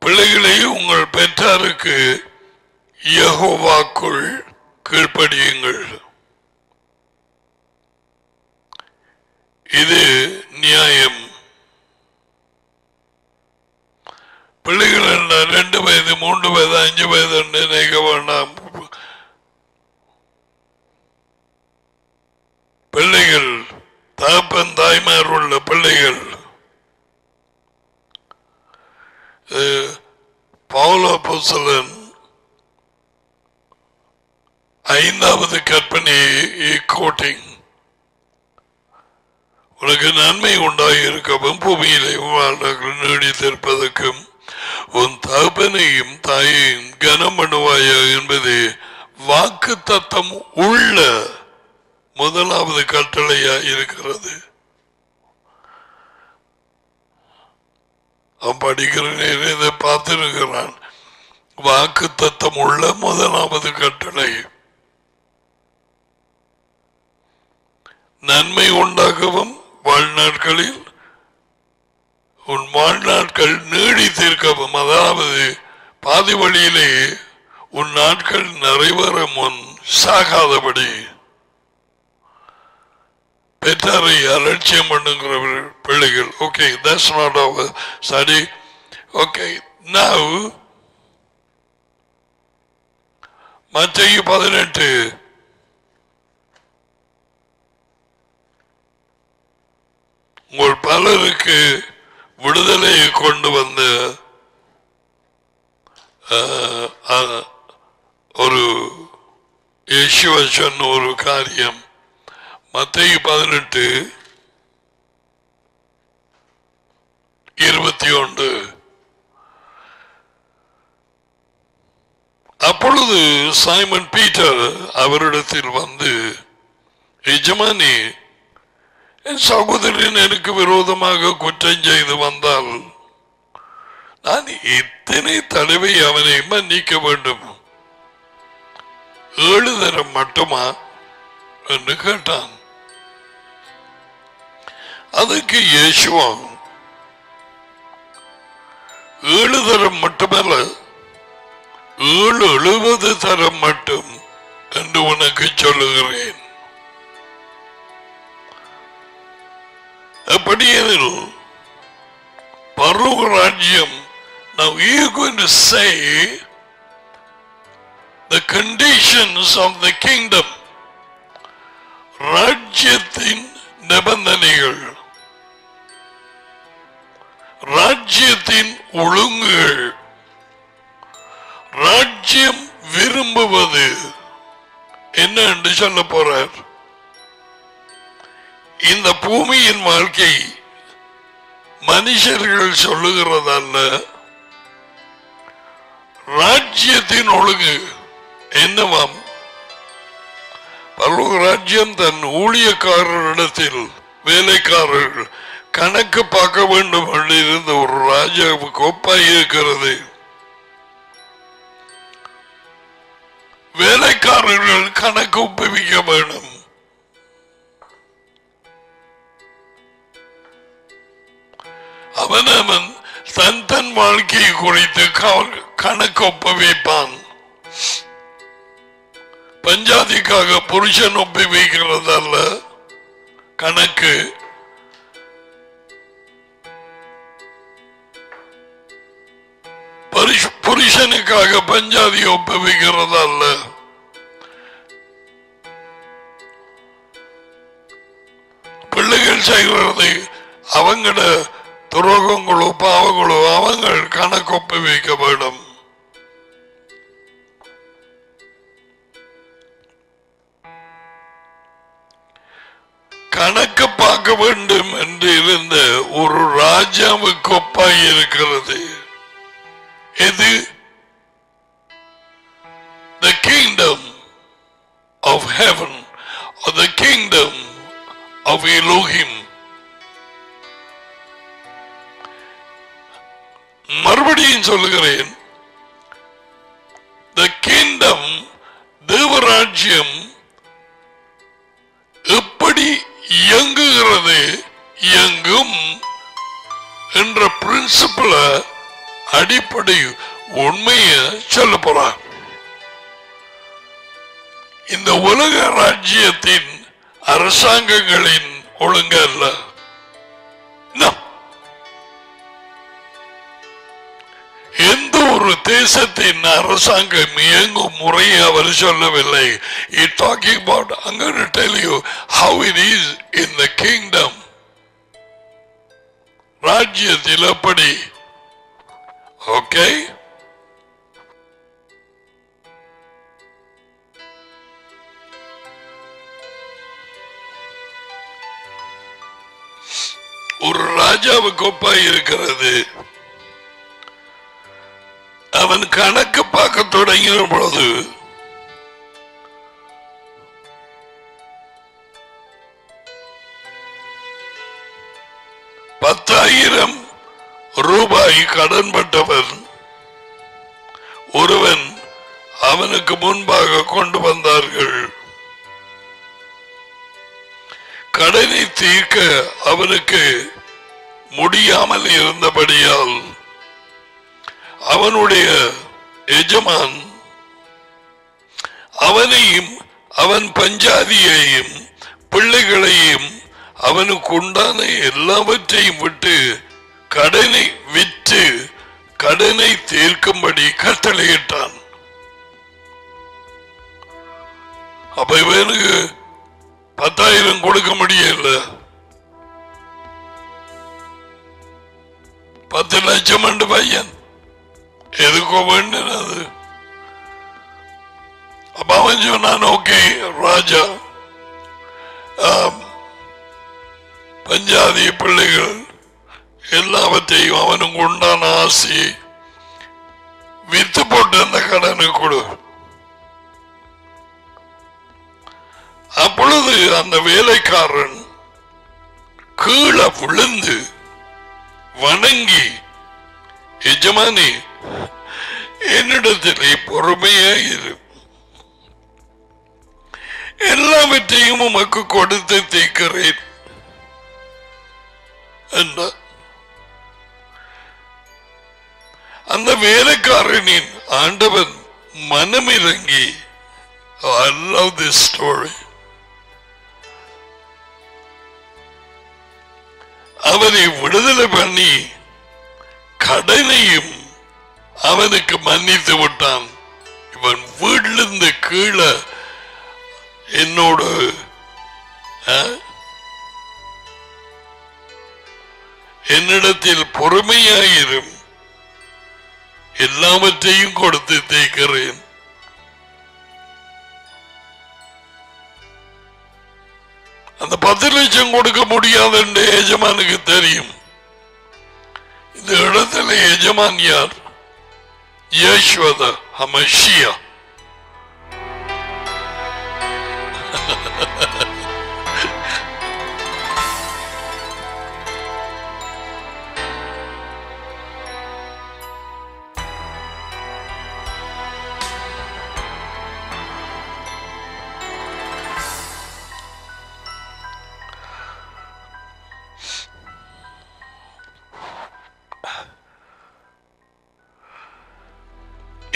பிள்ளைகளை உங்கள் பெற்றாருக்கு யெகோவாக்குள் கீழ்ப்படியுங்கள். இது நியாயம். பிள்ளைகள் 2 வயது 3 வயது 5 வயது நினைக்க வேண்டாம். பிள்ளைகள் தகப்பன் தாய்மார் உள்ள பிள்ளைகள் பவுல் அப்போஸ்தலன் 5வது கற்பனையை கோட்டிங் உனக்கு நன்மை உண்டாகி இருக்கவும் பூமியிலே வாழ்நாள் நீடித்திருப்பதற்கும் உன் தகப்பனையும் தாயையும் கனம் பண்ணுவாயா என்பது வாக்கு தத்தம் உள்ள முதலாவது கட்டளையா இருக்கிறது. அவன் படிக்கிற நேரம் இதை பார்த்திருக்கிறான். வாக்கு தத்தம் உள்ள முதலாவது கட்டளை நன்மை உண்டாகவும் வாழ்நாட்களில் உன் வாழ்நாட்கள் நீடித்திருக்கவும், அதாவது பாதி வழியிலே உன் நாட்கள் நிறைவேற முன் சாகாதபடி. பெற்றாரை அலட்சியம் பண்ணுகிற பிள்ளைகள். Okay, that's not our study. Okay, now மத்தேயு 18 உங்கள் பலருக்கு விடுதலையை கொண்டு வந்த ஒரு இயேசுவை சொன்ன ஒரு காரியம். மத்தேயு 18:21. அப்பொழுது சைமன் பீட்டர் அவரிடத்தில் வந்து, எஜமானி, என் சகோதரன் எனக்கு விரோதமாக குற்றம் செய்து வந்தால் நான் இத்தனை தடவை அவனை மன்னிக்க வேண்டும், 7 தரம் மட்டுமா என்று கேட்டான். அதுக்கு இயேசுவா, 7 தரம் மட்டுமல்ல, 70 தரம் மட்டும் என்று உனக்கு சொல்லுகிறேன். அப்படியெனில் பரலோக ராஜ்யம், now you are going to say the conditions of the kingdom, ராஜ்யத்தின் நிபந்தனைகள், ராஜ்யத்தின் ஒழுங்குகள், ராஜ்யம் விரும்புவது என்ன என்று சொல்ல போறார். இந்த பூமியின் வாழ்க்கை மனுஷர்கள் சொல்லுகிறதல்ல, ராஜ்யத்தின் ஒழுங்கு என்னவாம்? பரலோக ராஜ்யம் தன் ஊழியக்காரரிடத்தில் வேலைக்காரர்கள் கணக்கு பார்க்க வேண்டும் என்று இருந்த ஒரு ராஜாவுக்கு ஒப்பாய் இருக்கிறது. வேலைக்காரர்கள் கணக்கு ஒப்புவிக்க வேண்டும். அவனவன் தன் தன் வாழ்க்கையை குறித்து கணக்கு ஒப்புவிப்பான். பஞ்சாதிக்காக புருஷன் ஒப்புவிக்கிறதல்ல கணக்கு, புருஷனுக்காக பஞ்சாதி ஒப்புவிக்கிறதல்ல. பிள்ளைகள் செய்கிறது அவங்களோட துரோகங்களோ பாவங்களோ அவங்கள் கணக்கு ஒப்புவிக்க வேண்டும். கணக்கு பார்க்க வேண்டும் என்று இருந்த ஒரு ராஜாவுக்கு ஒப்பாய் இருக்கிறது. எது? The kingdom of heaven or the kingdom of Elohim. மறுபடியும் சொல்லுகிறேன், the kingdom, தேவராஜ்யம் எப்படி இயங்குகிறது, இயங்கும் என்ற பிரின்சிபல அடிப்படை உண்மையை சொல்ல போறார். இந்த உலக ராஜ்யத்தின் அரசாங்கங்களின் ஒழுங்கு அல்ல. எந்த ஒரு தேசத்தின் அரசாங்கம் இயங்கும் முறையை அவர் சொல்லவில்லை. He talking about, I'm going to tell you how it is in the kingdom. ராஜ்யத்தில் எப்படி? ஓகே, ராஜாவுக்கு ஒப்பாய் இருக்கிறது. அவன் கணக்கு பார்க்க தொடங்கின பொழுது ₹10,000 கடன்பட்டவன் ஒருவன் அவனுக்கு முன்பாக கொண்டு வந்தார்கள். கடனை தீர்க்க அவனுக்கு முடியாமல் இருந்தபடியால் அவனுடைய எஜமான் அவனையும் அவன் பஞ்சாதியையும் பிள்ளைகளையும் அவனுக்கு உண்டான எல்லாவற்றையும் விட்டு கடனை விற்று கடனை தீர்க்கும்படி கட்டளையிட்டான். அப்ப இவனுக்கு 10,000 கொடுக்க முடியல. 10 லட்சம் என்று பையன் எதுக்கோ வேண்டினது. அப்ப அவன் சொன்னான், ஓகே ராஜா, பஞ்சாதி பிள்ளைகள் எல்லாவற்றையும் அவனுக்கு உண்டான ஆசையை வித்து போட்டு அந்த கடனை கொடு. அப்பொழுது அந்த வேலைக்காரன் கீழே விழுந்து வணங்கி, எஜமானி என்னிடத்திலே பொறுமையாயிரு, எல்லாவற்றையும் உமக்கு கொடுத்து தீர்க்கிறேன் என்றார். அந்த வேலைக்காரனின் ஆண்டவன் மனமிறங்கி, I love this story, அவனை விடுதலை பண்ணி கடனையும் அவனுக்கு மன்னித்து விட்டான். இவன் வீட்டிலிருந்து கீழே என்னோடு என்னிடத்தில் பொறுமையாயிரும், எல்லாவற்றையும் கொடுத்து தேய்க்கிறேன். அந்த 10 லட்சம் கொடுக்க முடியாது என்று எஜமானுக்கு தெரியும். இந்த இடத்துல எஜமான் யார்? யேசுவா ஹமஷியா.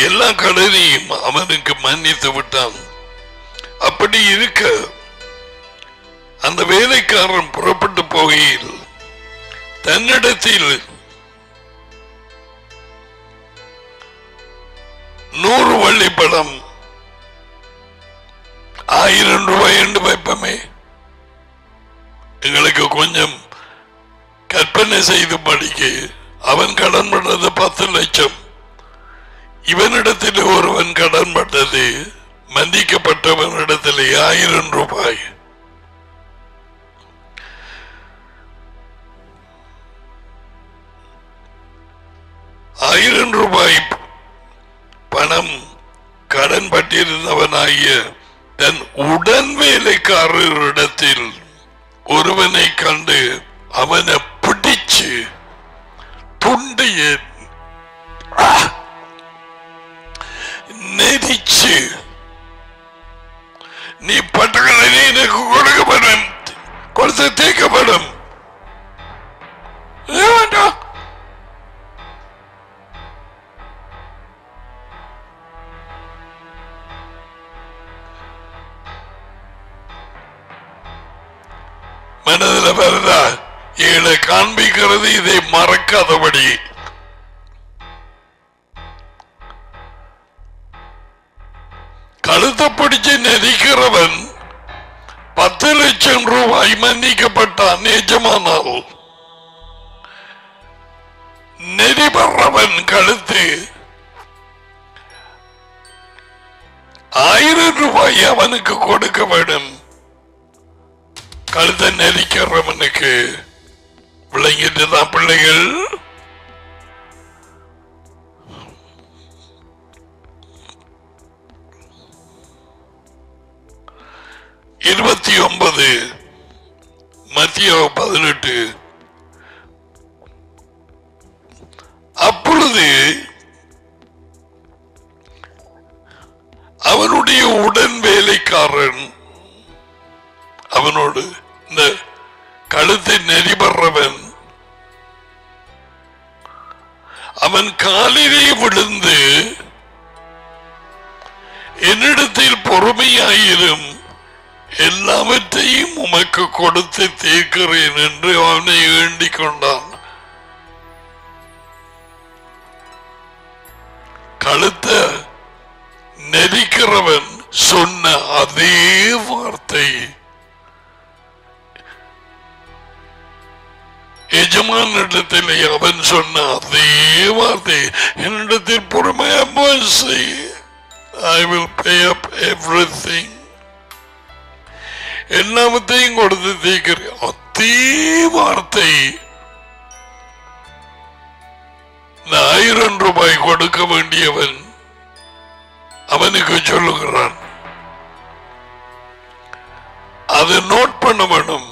எல்லா கடனையும் அவனுக்கு மன்னித்து விட்டான். அப்படி இருக்க அந்த வேலைக்காரன் புறப்பட்டு போகையில் தன்னிடத்தில் 100 வள்ளிப்பழம், ₹1000 என்று வைப்பமே, எங்களுக்கு கொஞ்சம் கற்பனை செய்து படிக்க. அவன் கடன் பட்டது 10 லட்சம். இவனிடத்தில் ஒருவன் கடன் பட்டது, மன்னிக்கப்பட்டவனிடத்தில் ₹1000. ₹1000 பணம் கடன் பட்டிருந்தவனாகிய தன் உடன் வேலைக்காரரிடத்தில் ஒருவனை கண்டு அவனை பிடிச்சு துண்டைய நெரிச்சு, நீ பட்டங்களை எனக்கு கொடுக்கப்படும், கொடுத்து தேக்கப்படும். மனதில் வருதா? இதை காண்பிக்கிறது இதை மறக்காதபடி. கழுத்தை பிடிச்சு நெரிக்கிறவன் ₹10 லட்சம் மன்னிக்கப்பட்டான். எஜமானால் நெறிபடுறவன் கழுத்து ₹1000 அவனுக்கு கொடுக்க வேண்டும். கழுத்தை நெரிக்கிறவனுக்கு விளங்கிட்டு தான் பிள்ளைகள். இருபத்தி 9 மத்திய 18. அப்பொழுது அவனுடைய உடன் வேலைக்காரன் அவனோடு இந்த கழுத்தை நெறிபடுறவன் அவன் காலிலே விழுந்து என்னிடத்தில் பொறுமையாயிரும், எல்லாவற்றையும் உமக்கு கொடுத்து தீர்க்கிறேன் என்று அவனை வேண்டிக் கொண்டான். கழுத்த நெரிக்கிறவன் சொன்ன அதே வார்த்தை எஜமானிடத்தில் அவன் சொன்ன அதே வார்த்தை, என்னிடத்தில் பொறுமையாக செய், I will pay up everything, எல்லாவற்றையும் கொடுத்து தீர்க்கிறேன். அதே வார்த்தை 1000 ரூபாய் கொடுக்க வேண்டியவன் அவனுக்கு சொல்லுகிறான். அதை நோட் பண்ண வேணும்.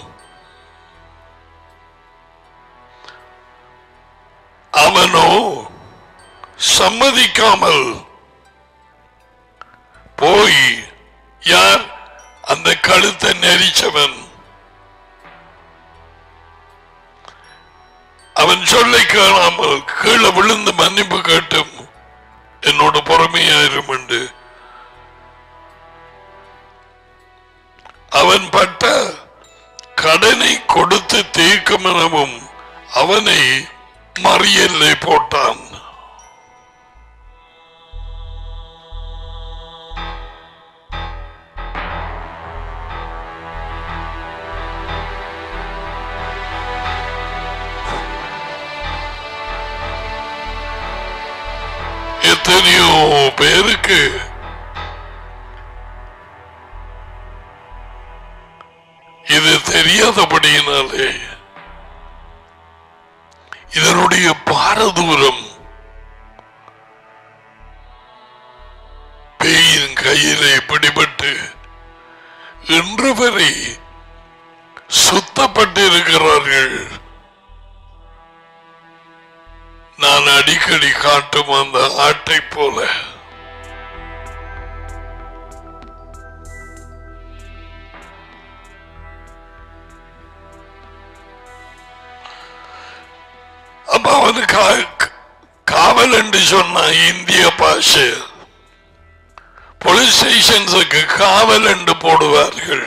அவனோ சம்மதிக்காமல் போய், யார்? அந்த கழுத்தை நெரிச்சவன். அவன் சொல்லை கேளாமல் கீழே விழுந்து மன்னிப்பு கேட்டும் என்னோட பொறுமையாயிரும் என்று அவன் பட்ட கடனை கொடுத்து தீர்க்கும் எனவும் அவனை மறியலை போட்டான். எத்தனையோ பேருக்கு இது தெரியாதபடியினாலே இதனுடைய பாரதூரம் பேயின் கையிலே பிடிபட்டு இன்று வரை சுத்தப்பட்டிருக்கிறார்கள். நான் அடிக்கடி காட்டும் அந்த ஆட்டை போல அப்ப அவனு காவல் என்று சொன்ன இந்திய பாஷை போலீஸ் ஸ்டேஷன்ஸுக்கு காவல் என்று போடுவார்கள்.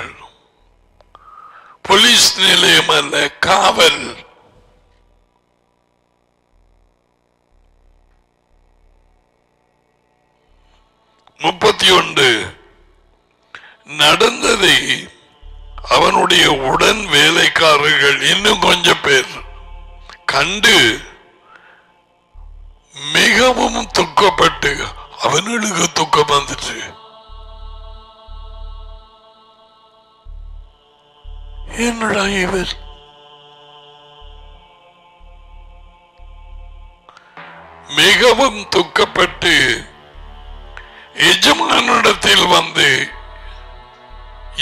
போலீஸ் நிலையம் அல்ல, காவல். முப்பத்தி 31 நடந்ததை அவனுடைய உடன் வேலைக்காரர்கள் இன்னும் கொஞ்சம் பேர் கண்டு மிகவும் துக்கப்பட்டு, அவனுக்கு துக்கம் வந்துச்சு. என்னடா இவர் மிகவும் துக்கப்பட்டு எஜமானிடத்தில் வந்து,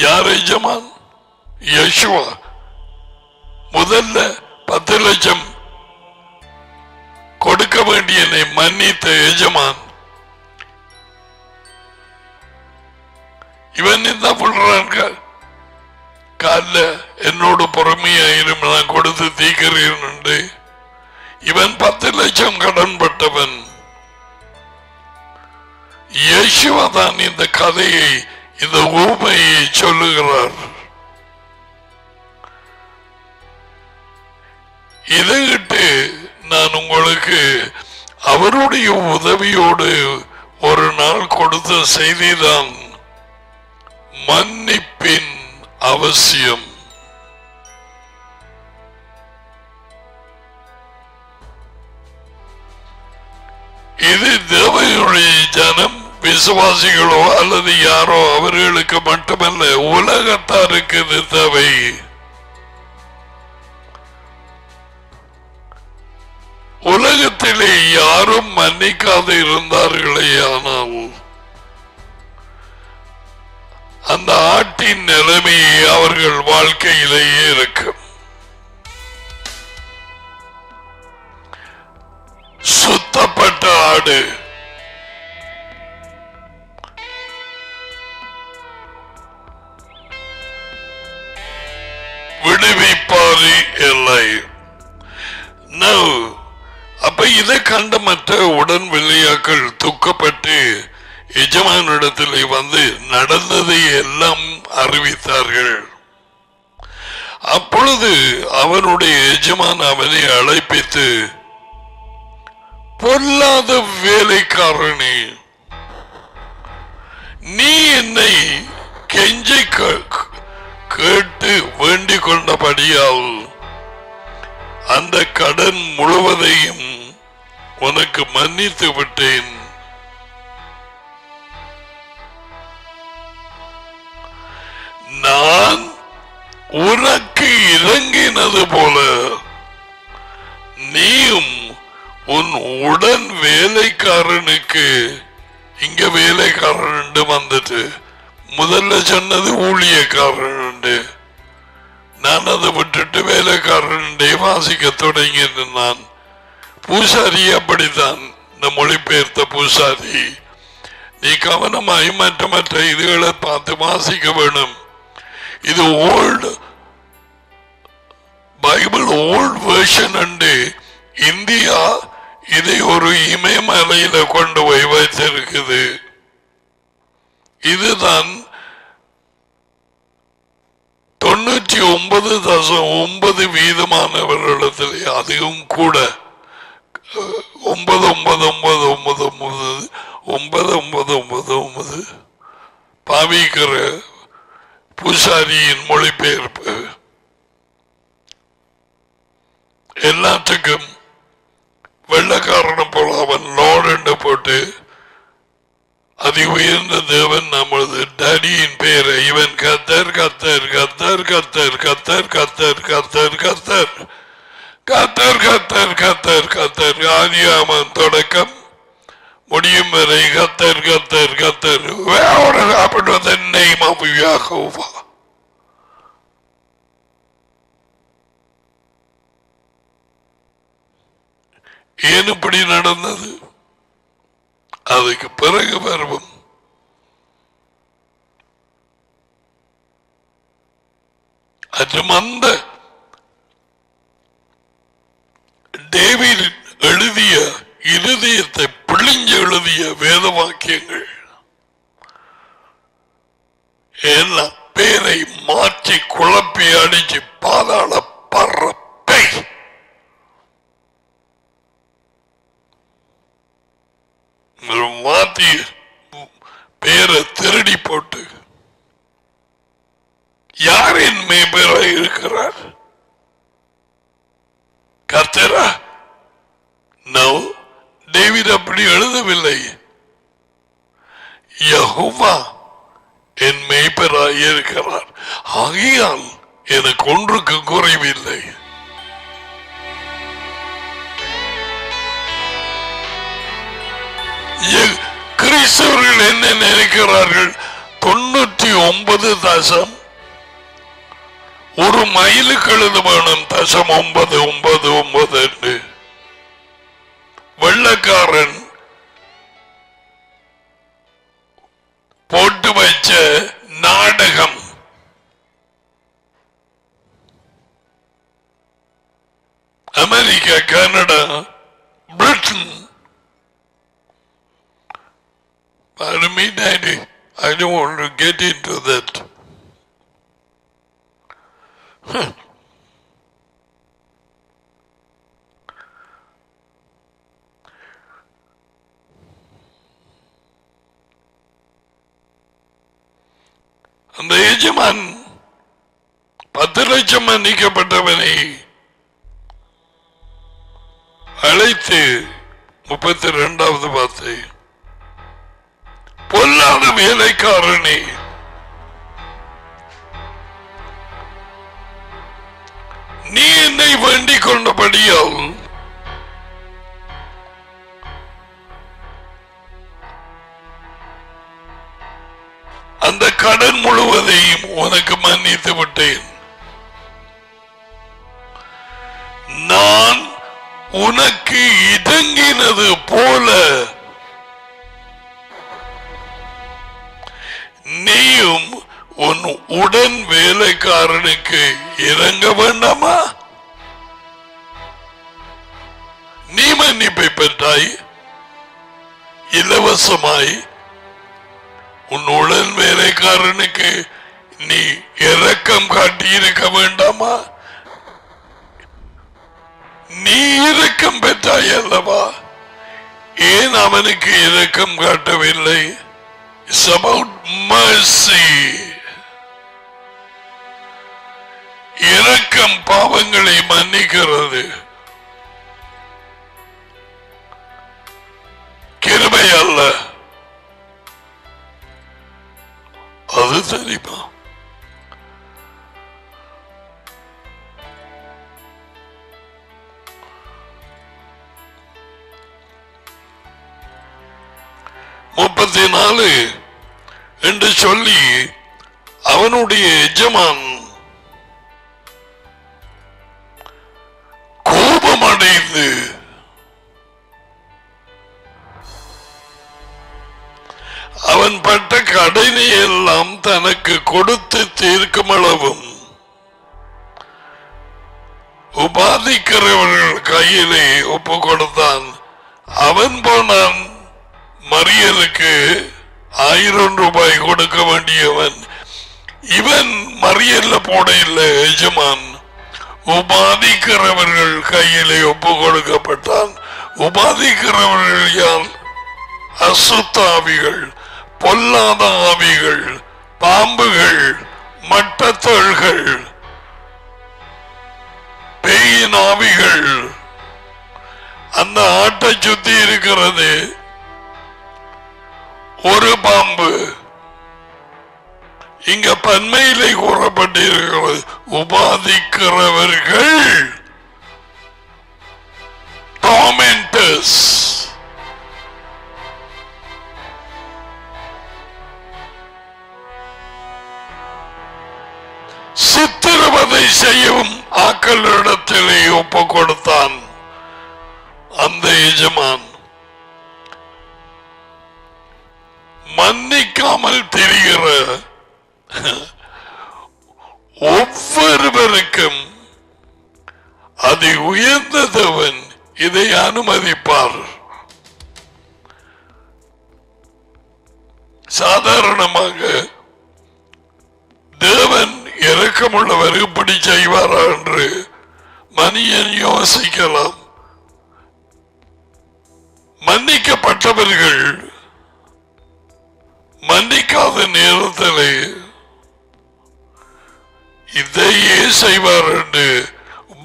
யார் எஜமான்? யெஷுவா. முதல்ல 10 லட்சம் கொடுக்க வேண்டியனை மன்னித்த எஜமான். இவன் என்ன சொல்றாங்க? கால என்னோட பொறுமையாயிரும், நான் கொடுத்து தீக்கிறேன் என்று. இவன் 10 லட்சம் கடன் பட்டவன். யெஷுவா தான் இந்த கதையை, இந்த ஊமையை சொல்லுகிறார். இதையிட்டு நான் உங்களுக்கு அவருடைய உதவியோடு ஒரு நாள் கொடுத்த செய்திதான் மன்னிப்பின் அவசியம். இது தேவனுடைய ஜனம், விசுவாசிகளோ அல்லது யாரோ அவர்களுக்கு மட்டுமல்ல, உலகத்தாருக்கு இது தேவை. உலகத்திலே யாரும் மன்னிக்காது இருந்தார்களே, ஆனால் அந்த ஆட்டின் நிலைமையை அவர்கள் வாழ்க்கையிலேயே இருக்கும். சுத்தப்பட்ட ஆடு விடுவிப்பாரி இல்லை. அப்ப இதை கண்ட மற்ற உடன் வெள்ளையாக்கள் துக்கப்பட்டு எஜமானிடத்தில் வந்து நடந்ததை எல்லாம் அறிவித்தார்கள். அப்பொழுது அவனுடைய எஜமான் அவனை அழைப்பித்து, பொல்லாத வேலைக்காரனே, நீ என்னை கெஞ்சி கேட்டு வேண்டிக் கொண்டபடியால் அந்த கடன் முழுவதையும் உனக்கு மன்னித்து விட்டேன். நான் உனக்கு இறங்கினது போல நீயும் உன் உடன் வேலைக்காரனுக்கு, இங்க வேலைக்காரன் வந்துட்டு முதல்ல சொன்னது ஊழியக்காரன், நான் அதை விட்டுட்டு வேலைக்காரன் வாசிக்க தொடங்கினேன். நான் பூசாரி அப்படித்தான், இந்த மொழிபெயர்த்த பூசாரி. நீ கவனமாய் மற்ற மற்ற இதுகளை பார்த்து வாசிக்க வேணும். இது ஓல்டு பைபிள், ஓல்டு வெர்ஷன் உண்டு. இந்தியா இதை ஒரு இமயமலையில கொண்டு போய் வைத்திருக்குது. இதுதான் 99.9% அதிகம் கூட 9999999 பாவிக்கிற பூசாரியின் மொழிபெயர்ப்பு. எல்லாத்துக்கும் வெள்ளக்காரனை போல அவன் லார்ட் என்று போட்டு, அதி உயர்ந்த தேவன் நமது டேடியின் பெயரை இவன் கத்தர் கத்தர் கத்தர் கத்தர் கத்தர் கத்தர் கத்தர் கத்தர் கத்தர் கத்தர் கத்தர் கத்தர் ஆதியாமம் தொடக்கம் முடியும் வரை கத்தர் கத்தர் கத்தர். ஏன் இப்படி நடந்தது? அதுக்கு பிறகு வருவோம். அந்த டேவிட் எழுதிய இருதயத்தை பிழிஞ்சு எழுதிய வேத வாக்கியங்கள் எல்லாம் பேரை மாற்றி குழப்பி அடிச்சு பாதாள பறப்பை மாற்றி பேரை திருடி போட்டு யார் என் மேய்ப்பராய் இருக்கிறார்? கர்த்தரா? நோ, டேவிட் அப்படி எழுதவில்லை. யெகோவா என் மேய்ப்பராய் இருக்கிறார், ஆகையால் எனக்கு ஒன்றுக்கு குறைவில்லை. கிறிஸ்தவர்கள் என்ன நினைக்கிறார்கள்? 99 ஒரு மைலுக்கு எழுத வேணும் .999 என்று. வெள்ளக்காரன் போட்டு வச்ச நாடகம். America, Canada, Britain. Pardon me, Daddy, I don't want to get into that. அந்த எஜமான் 10 லட்சம் மன்னிக்கப்பட்டவனை அழைத்து 32வது வார்த்தை, பொல்லாத வேலைக்காரனே, நீ என்னை வேண்டிக் கொண்டபடியால் அந்த கடன் முழுவதையும் உனக்கு மன்னித்து விட்டேன். நான் உனக்கு இறங்கினது போல நீயும் உன் உடன் வேலைக்காரனுக்கு இறங்க வேண்டாமா? நீ மன்னிப்பை பெற்றாய் இலவசமாய். உன் உடன் வேலைக்காரனுக்கு நீ இரக்கம் காட்டி இருக்க வேண்டாமா? நீ இரக்கம் பெற்றாய் அல்லவா? ஏன் அவனுக்கு இரக்கம் காட்டவில்லை? It's about mercy. இரக்கம் பாவங்களை மன்னிக்கிறது. கிருபை அல்ல. அது தெரியுமா? முப்பத்தி 34 என்று சொல்லி அவனுடைய எஜமான் கோபமடைந்து அவன் பட்ட கடனை எல்லாம் தனக்கு கொடுத்து தீர்க்கும் அளவும் உபாதிக்கிறவர்கள் கையிலே ஒப்பு கொடுத்தான். அவன் போனான். மரியலுக்கு 1000 ரூபாய் கொடுக்க வேண்டியவன். இவன் மரியல்ல போட இல்லை. எஜமான் உபாதிக்கிறவர்கள் கையிலே ஒப்பு கொடுக்கப்பட்டான். உபாதிக்கிறவர்கள் யார்? அசுத்தாவிகள், பொல்லாத ஆவிகள், பாம்புகள், மட்டத்தோள்கள், பேயின் ஆவிகள். அந்த ஆட்டை சுத்தி இருக்கிறது ஒரு பாம்பு. இங்க பன்மையிலே கூறப்பட்டிருக்கிறது உபாதிக்கிறவர்கள், tormentors. சித்திரவதை செய்யவும் ஆக்களிடத்திலே ஒப்பு கொடுத்தான் அந்த எஜமான். மன்னிக்காமல் தெரிகிற ஒவ்வொருவருக்கும் அதை உயர்ந்த தேவன் இதை அனுமதிப்பார். சாதாரணமாக தேவன் இரக்கமுள்ளவர் இப்படி செய்வாரா என்று மனிதன் யோசிக்கலாம். மன்னிக்கப்பட்டவர்கள் மன்னிக்காத நேரத்தில் இதையே செய்வார் என்று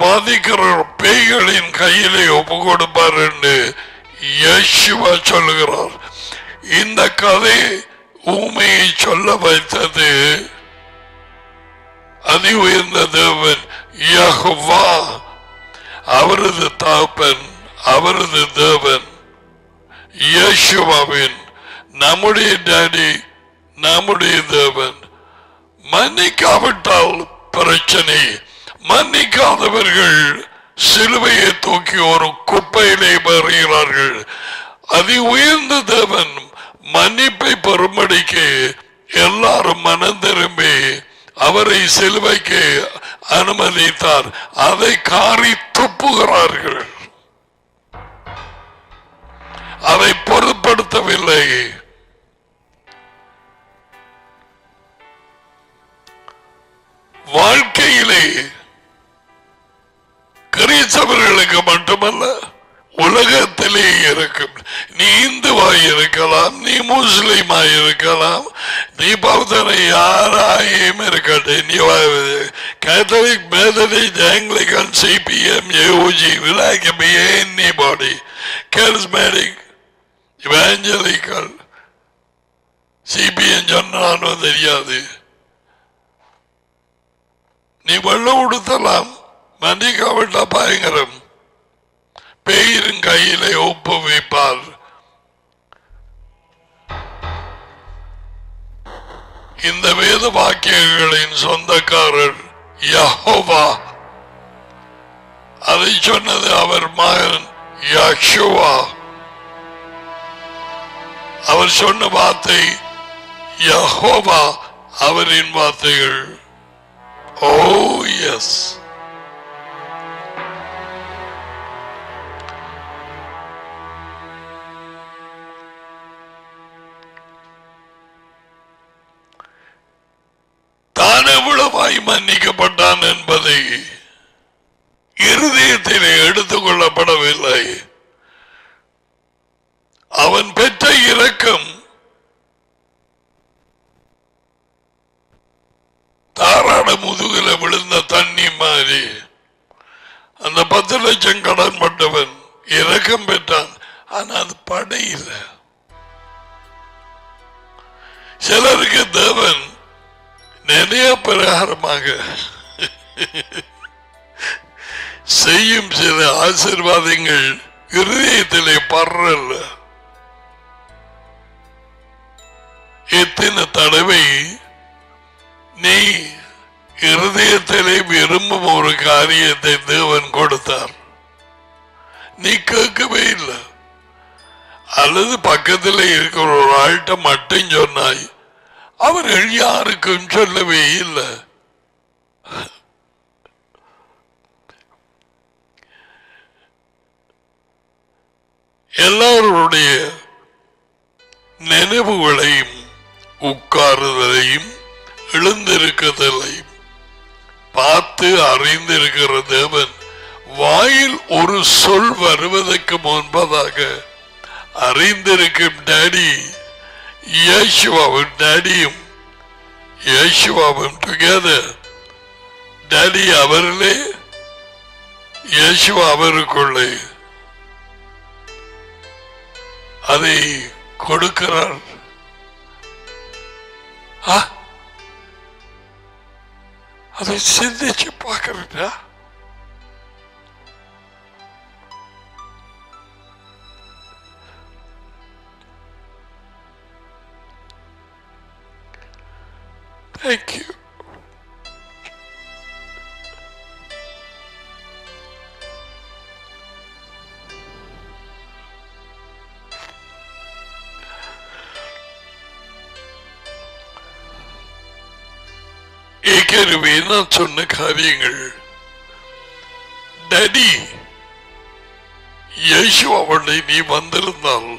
பாதிக்கிற பேய்களின் கையிலே ஒப்பு கொடுப்பார் என்று யேசுவா சொல்லுகிறார். இந்த கதை ஊமையை சொல்ல வைத்தது அதி உயர்ந்த தேவன் யெகோவா. அவரது தகப்பன், அவரது தேவன் யேசுவாவின் நம்முடைய டாடி, நம்முடைய தேவன். மன்னிக்காவிட்டால் பிரச்சனை. மன்னிக்காதவர்கள் சிலுவையை தூக்கி ஒரு குப்பையிலே வருகிறார்கள். அதி உயர்ந்த தேவன் மன்னிப்பை பெறும்படிக்கு எல்லாரும் மனம் திரும்பி அவரை சிலுவைக்கு அனுமதித்தார். அதை காரி துப்புகிறார்கள். அதை பொருட்படுத்தவில்லை. வாழ்க்கையிலே கிறிஸ்தவர்களுக்கு மட்டுமல்ல, உலகத்திலே இருக்கும். நீ இந்துவாய் இருக்கலாம், நீ முஸ்லிமாய் இருக்கலாம், நீ பௌத்தனை யாராயும் இருக்கட்டும், நீ Catholic, Methodist, Anglican, CPM, AOG, விலாக்கபி, எனிபாடி, கேரிஸ்மேட்டிக், இவாஞ்சலிக்கல், சிபிஎம் சொன்னாலும் தெரியாது. நீ வெள்ளம் உடுத்தலாம், மன்னிக்காவிட்டா பயங்கரம். பேயின் கையிலே ஒப்பு வைப்பார். இந்த வேத வாக்கியங்களின் சொந்தக்காரர் யெகோவா. அதை சொன்னது அவர் மகன் யெகோவா. அவர் சொன்ன வார்த்தை யெகோவா, அவரின் வார்த்தைகள். ஓ எஸ், தான் எவ்வளவாய் மன்னிக்கப்பட்டான் என்பதை இருதயத்திலே எடுத்துக் கொள்ளப்படவில்லை. அவன் பெற்ற இரக்கம் தாராள முதுகில விழுந்த தண்ணி மாதிரி. அந்த 10 லட்சம் கடன் பட்டவன் இரக்கம் பெற்றான், ஆனா அது படையில. சிலருக்கு தேவன் நிறைய பிரகாரமாக செய்யும் சில ஆசீர்வாதங்கள் இருதயத்திலே படுறல்ல. எத்தனை தடவை நீ இருதயத்திலே விரும்பும் ஒரு காரியத்தை தேவன் கொடுத்தார், நீ கேட்கவே இல்லை, அல்லது பக்கத்தில் இருக்கிற ஒரு ஆள்கிட்ட மட்டும் சொன்னாய், அவர்கள் யாருக்கும் சொல்லவே இல்லை. எல்லாருடைய நினைவுகளையும் உட்காருதலையும் எழுந்திருக்குதலையும் பார்த்து அறிந்திருக்கிற தேவன் வாயில் ஒரு சொல் வருவதற்கு முன்பதாக அறிந்திருக்கும் டாடி இயேசுவாவும் டாடியும் இயேசுவாவும் டுகெதர். டாடி அவரிலே, இயேசுவா அவருக்குள்ளே அதை கொடுக்கிறார். அதை சிந்திச்சு பார்க்கிறா. Thank you. ஏற்கனவே நான் சொன்ன காரியங்கள் டாடி இயேசுவாவுடைய நீ வந்திருந்தால்,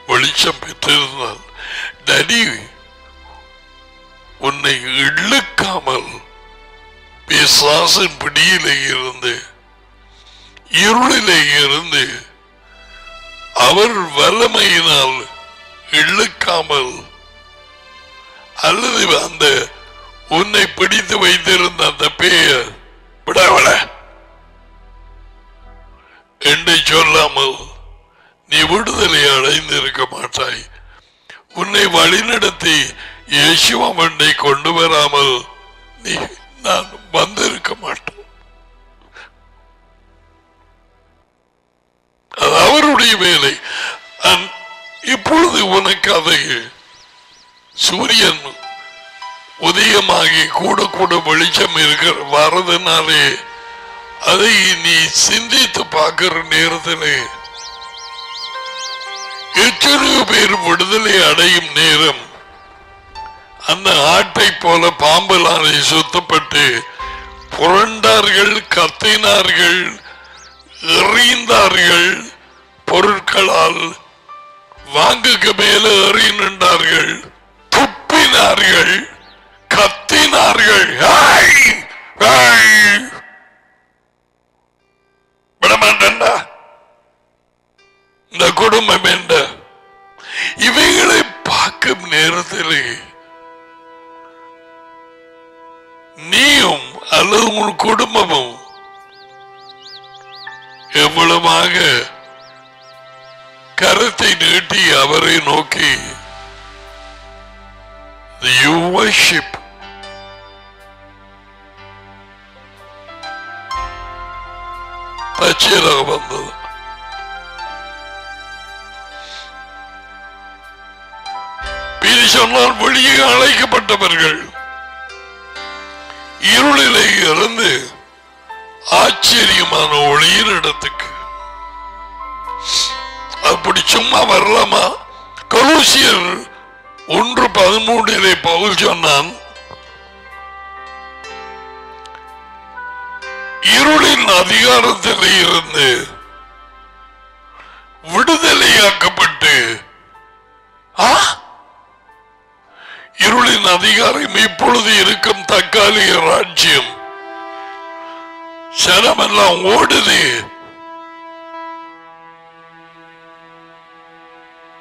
வெளிச்சம் பெற்றிருந்தால், டாடி உன்னை இழுக்காமல் பிசாசின் பிடியிலே இருந்து, இருளிலே இருந்து அவர் வல்லமையினால் இழுக்காமல், அல்லது அந்த உன்னை பிடித்து வைத்திருந்த அந்த பேய விடவள என்று சொல்லாமல் நீ விடுதலை அடைந்திருக்க மாட்டாய். உன்னை வழிநடத்தி இயேசுவை கொண்டு வராமல் நீ நான் வந்திருக்க மாட்டேன். அது அவருடைய வேலை. இப்பொழுது உனக்கு அதை சூரியன் உதயமாகி கூட கூட வெளிச்சம் இருக்கிற வரதுனாலே அதை நீ சிந்தித்து பார்க்கிற நேரத்திலே எத்தனையோ பேர் விடுதலை அடையும் நேரம் அந்த ஆட்டை போல பாம்பலானை சுத்தப்பட்டு புரண்டார்கள், கத்தினார்கள், எறிந்தார்கள், பொருட்களால் வாங்குக்கு மேல எறி நின்றார்கள், துப்பினார்கள், கத்தினார்கள், விடமாட்டா இந்த குடும்பம் என்ற இவைகளை பார்க்கும் நேரத்திலே நீயும் அல்லது உன் குடும்பமும் எவ்வளவாக கரத்தை நீட்டி அவரை நோக்கி you worship. தச்சீராக வந்தது. சொன்னால் வெளியே அழைக்கப்பட்டவர்கள் இருளிலே இருந்து ஆச்சரியமான ஒளியின் இடத்துக்கு. அப்படி சும்மா வரலாமா? கொலோசியர் 1:13 பவுல் சொன்னான், இருளின் அதிகாரத்தில் இருந்து விடுதலையாக்கப்பட்டு, இருளின் அதிகாரம் இப்பொழுது இருக்கும் தற்காலிக ராஜ்யம் சனமெல்லாம் ஓடுது.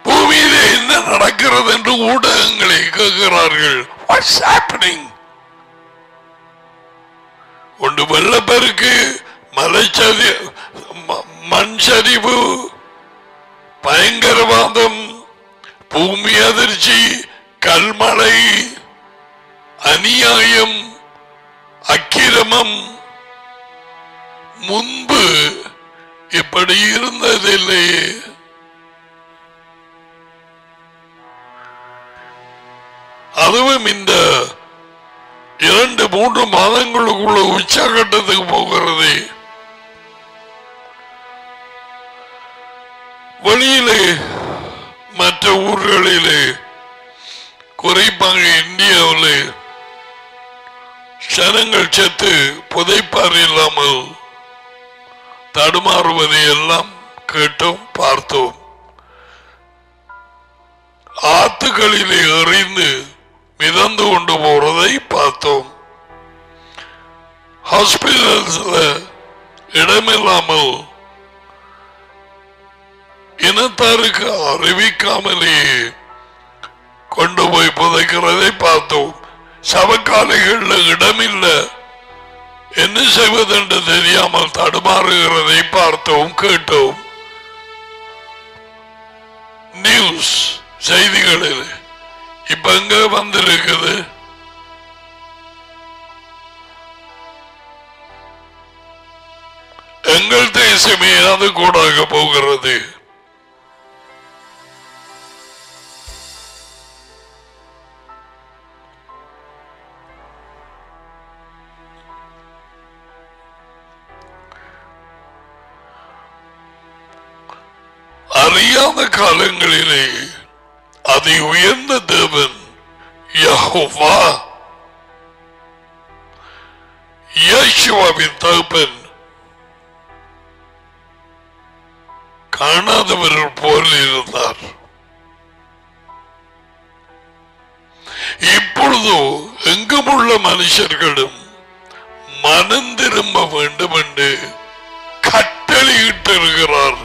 பூமியிலே என்ன நடக்கிறது என்று ஊடகங்களை கேட்கிறார்கள். What's happening? ஒன்று வெள்ளப்பெருக்கு, மண் சரிவு, பயங்கரவாதம், பூமி அதிர்ச்சி, கல்மழை, அநியாயம், அக்கிரமம். முன்பு இப்படி இருந்ததில்லையே. அதுவும் இந்த 2-3 மாதங்களுக்குள்ள உச்சகட்டத்துக்கு போகிறது. வெளியிலே மற்ற ஊர்களிலே, குறிப்பாக இந்தியாவிலே ஜனங்கள் செத்து புதைப்பார் இல்லாமல் தடுமாறுவதை எல்லாம் கேட்டோம், பார்த்தோம். ஆத்துக்களிலே எறிந்து மிதந்து கொண்டு போறதை பார்த்தோம். ஹாஸ்பிட்டல்ஸ்ல இடமில்லாமல் இனத்தாருக்கு அறிவிக்காமலேயே கொண்டு போய் புதைக்கிறதை பார்த்தோம். சவக்காலைகளில் இடமில்லை, என்ன செய்வதென்று தெரியாமல் தடுமாறுகிறதை பார்த்தோம், கேட்டோம். நியூஸ் செய்திகளில் இப்ப எங்க வந்திருக்குது? எங்கள் தேசமே அது கூடாக போகிறது. அறியாத காலங்களிலே அதி உயர்ந்த தேவன் யெகோவா, யெகோவாவின் தகப்பன் காணாதவர்கள் போல் இருந்தார். இப்பொழுதோ எங்குமுள்ள மனுஷர்களும் மனம் திரும்ப வேண்டும் என்று கட்டளையிட்டிருக்கிறார்.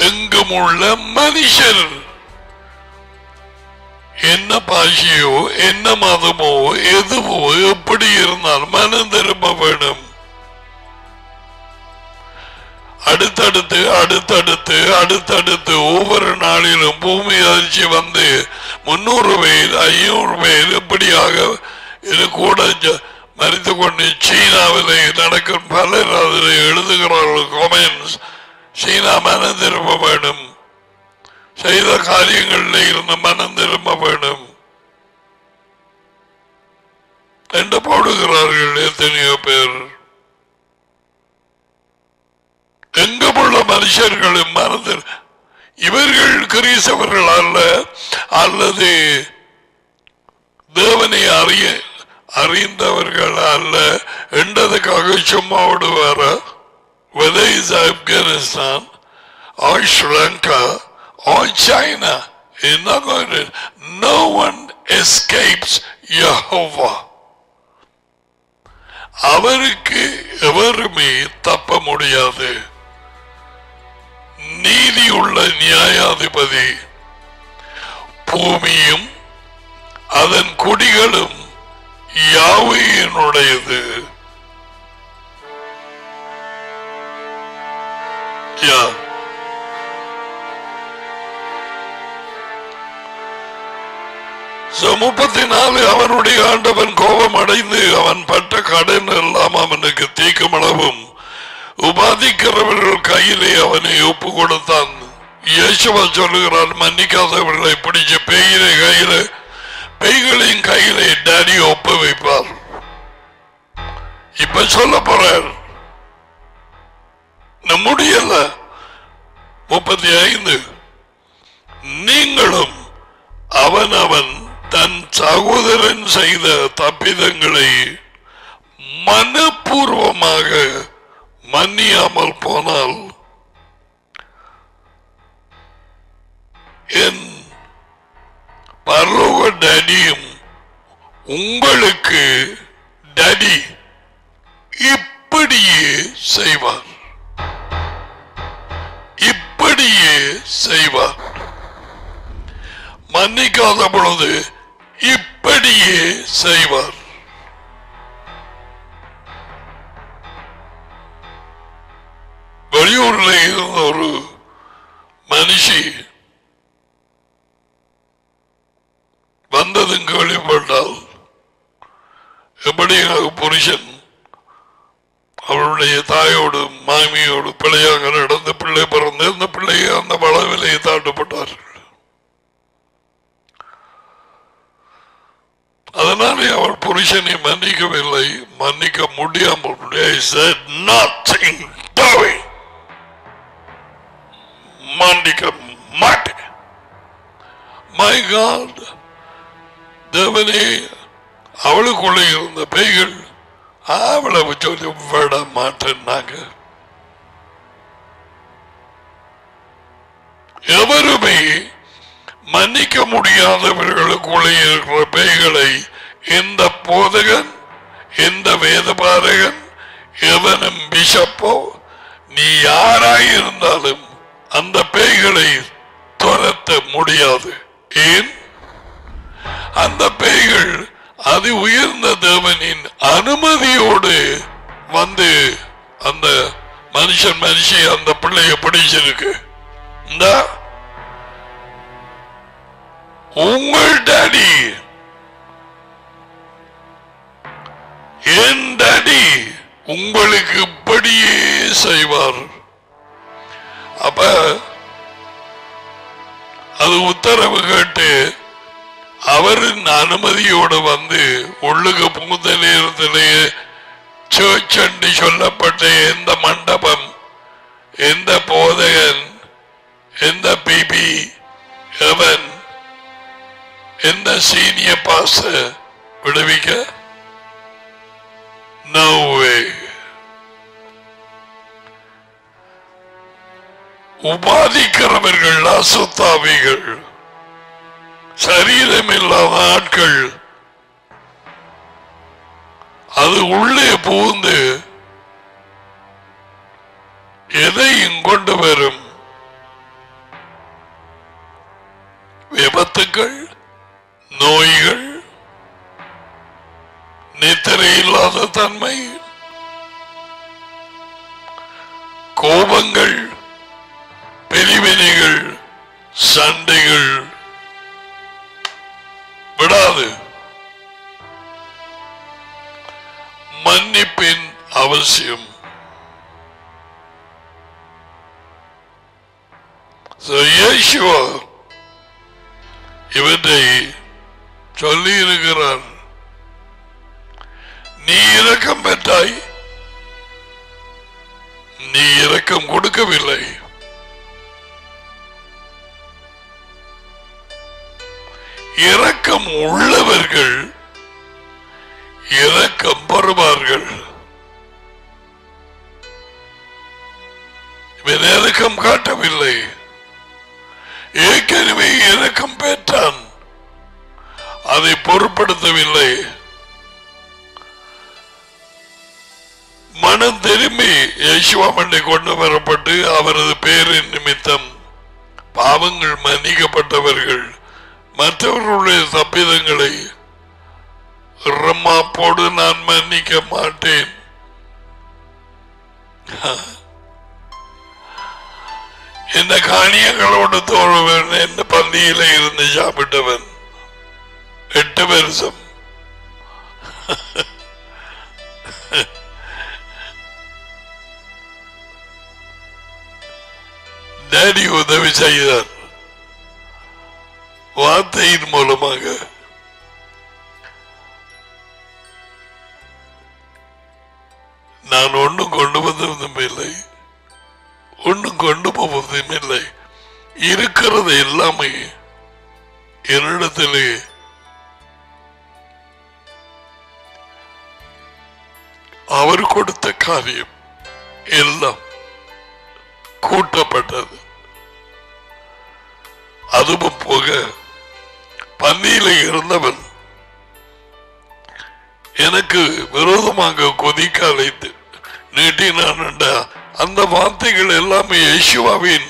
எங்குமுள்ள மனுஷர், என்ன பாஷையோ, என்ன மதமோ, எதுவோ, எப்படி இருந்தால் மனம் திரும்ப வேண்டும். அடுத்தடுத்து அடுத்தடுத்து அடுத்தடுத்து ஒவ்வொரு நாளிலும் பூமி அதிர்ச்சி வந்து 300 பேர் 500 பேர் எப்படியாக இது கூட மறித்து கொண்டு சீனாவில் நடக்கும் பலர் அதில் எழுதுகிறார்கள் கமெண்ட்ஸ். சீனா மனம் திரும்ப வேண்டும், செய்த காரியங்களில் இருந்து மனம் திரும்ப வேண்டும் என்று போடுகிறார்கள் எத்தனையோ பேர். எங்குமுள்ள மனுஷர்களும் மனதில் இவர்கள் கிறிஸ்தவர்கள் அல்ல, அல்லது தேவனை அறிந்தவர்கள் அல்ல என்றதுக்காக சும்மா விடுவார. Whether it's Afghanistan or Sri Lanka or China, no one escapes Jehovah. அவருக்கு எவருமே தப்ப முடியாது. நீதியுள்ள நியாயாதிபதி. பூமியும் அதன் குடிகளும் யாவையினுடையது. யா 34 அவனுடைய ஆண்டவன் கோபம் அடைந்து அவன் பட்ட கடன் எல்லாம் அவனுக்கு தீக்குமளவும் உபாதிக்கிறவர்கள் கையிலே அவனை ஒப்பு கொடுத்தான். இயேசுவா சொல்லுகிறார், மன்னிக்காதவர்களை பிடிச்ச பேய்களின் கையிலே டாடி ஒப்பு வைப்பார். இப்ப சொல்ல போறார், முடியல. 35 நீங்களும் அவன் தன் சகோதரன் செய்த தப்பிதங்களை மனப்பூர்வமாக மன்னியாமல் போனால் என் பரலோக டாடியும் உங்களுக்கு டாடி இப்படியே செய்வார். இப்படியே செய்வார். மன்னிக்காத பொழுது இப்படியே செய்வார். வெளியூரில் இருந்த ஒரு மனுஷி வந்ததும் கேள்விப்பட்டால், எப்படி புருஷன் அவருடைய தாயோடு மாமியோடு பிள்ளையாக நடந்து பிள்ளை பிறந்து அந்த பிள்ளையை அந்த வளவிலையை தாண்டப்பட்டார்கள். அதனாலே அவள் புருஷனை மன்னிக்கவில்லை, மன்னிக்க முடியாமல் மன்னிக்க மாட்டேன். மை காட், தேவனே, அவளுக்குள்ளே இருந்த பேய்கள் அவளை சொல்லி விட மாட்டேன்னாங்க. எவருமே மன்னிக்க முடியாதவர்களுக்குள்ளே இருக்கிற பேய்களை எந்த போதகன், எந்த வேதபாரகன், எவனும் பிஷப்போ, நீ யாராயிருந்தாலும் அந்த பேய்களை துரத்த முடியாது. ஏன்? அந்த பேய்கள் அது உயர்ந்த தேவனின் அனுமதியோடு வந்து அந்த மனுஷி அந்த பிள்ளைய பிடிச்சிருக்கு. இந்த உங்கள் டாடி, என் டாடி உங்களுக்கு இப்படியே செய்வார். அப்ப அது உத்தரவு கேட்டு அவரின் அனுமதியோடு வந்து உள்ளுக்கு புகுந்த நேரத்திலேயே சர்ச் என்று சொல்லப்பட்ட எந்த மண்டபம், எந்த போதகன், எந்த பிபி, எவன், எந்த சீனியர் பாஸ்டர் விடுவிக்க no way. உபாதிக்கிறவர்கள் அசுத்தாவிகள், சரீரம் இல்லாத ஆட்கள், அது உள்ளே புகுந்து எதையும் கொண்டு வரும். விபத்துக்கள், நோய்கள், நித்திரை இல்லாத தன்மை, கோபங்கள், பெரிவினைகள், சண்டைகள் விடாது. மன்னிப்பின் அவசியம். இயேசுவா இவற்றை சொல்லி இருக்கிறார். நீ இரக்கம் பெற்றாய், நீ இரக்கம் கொடுக்கவில்லை. இரக்கம் உள்ளவர்கள் இரக்கம் பெறுவார்கள். இவன் இரக்கம் காட்டவில்லை, ஏற்கனவே இரக்கம் பெற்றான், அதை பொருட்படுத்தவில்லை. மனம் திரும்பி யேசுவாமண்டை கொண்டு வரப்பட்டு அவரது பேரின் நிமித்தம் பாவங்கள் மன்னிக்கப்பட்டவர்கள் மற்றவர்களுடைய தப்பிதங்களை ரம்மாப்போடு நான் மன்னிக்க மாட்டேன். இந்த காணியங்களோடு தோழவன் எந்த பந்தியில இருந்து சாப்பிட்டவன் 8 வருஷம். டேடி உதவி செய்தார் வார்த்தையின் மூலமாக. நான் ஒன்றும் கொண்டு வந்ததும் இல்லை, ஒன்றும் கொண்டு போவதும் இல்லை. இருக்கிறது எல்லாமே என்னிடத்திலே அவர் கொடுத்த காரியம் எல்லாம் கூட்டப்பட்டது. அதுவும் போக பந்தியில இருந்தவன் எனக்கு விரோதமாக கொதிக்க அழைத்து நீட்டினான். அந்த வார்த்தைகள் எல்லாமே யேசுவின்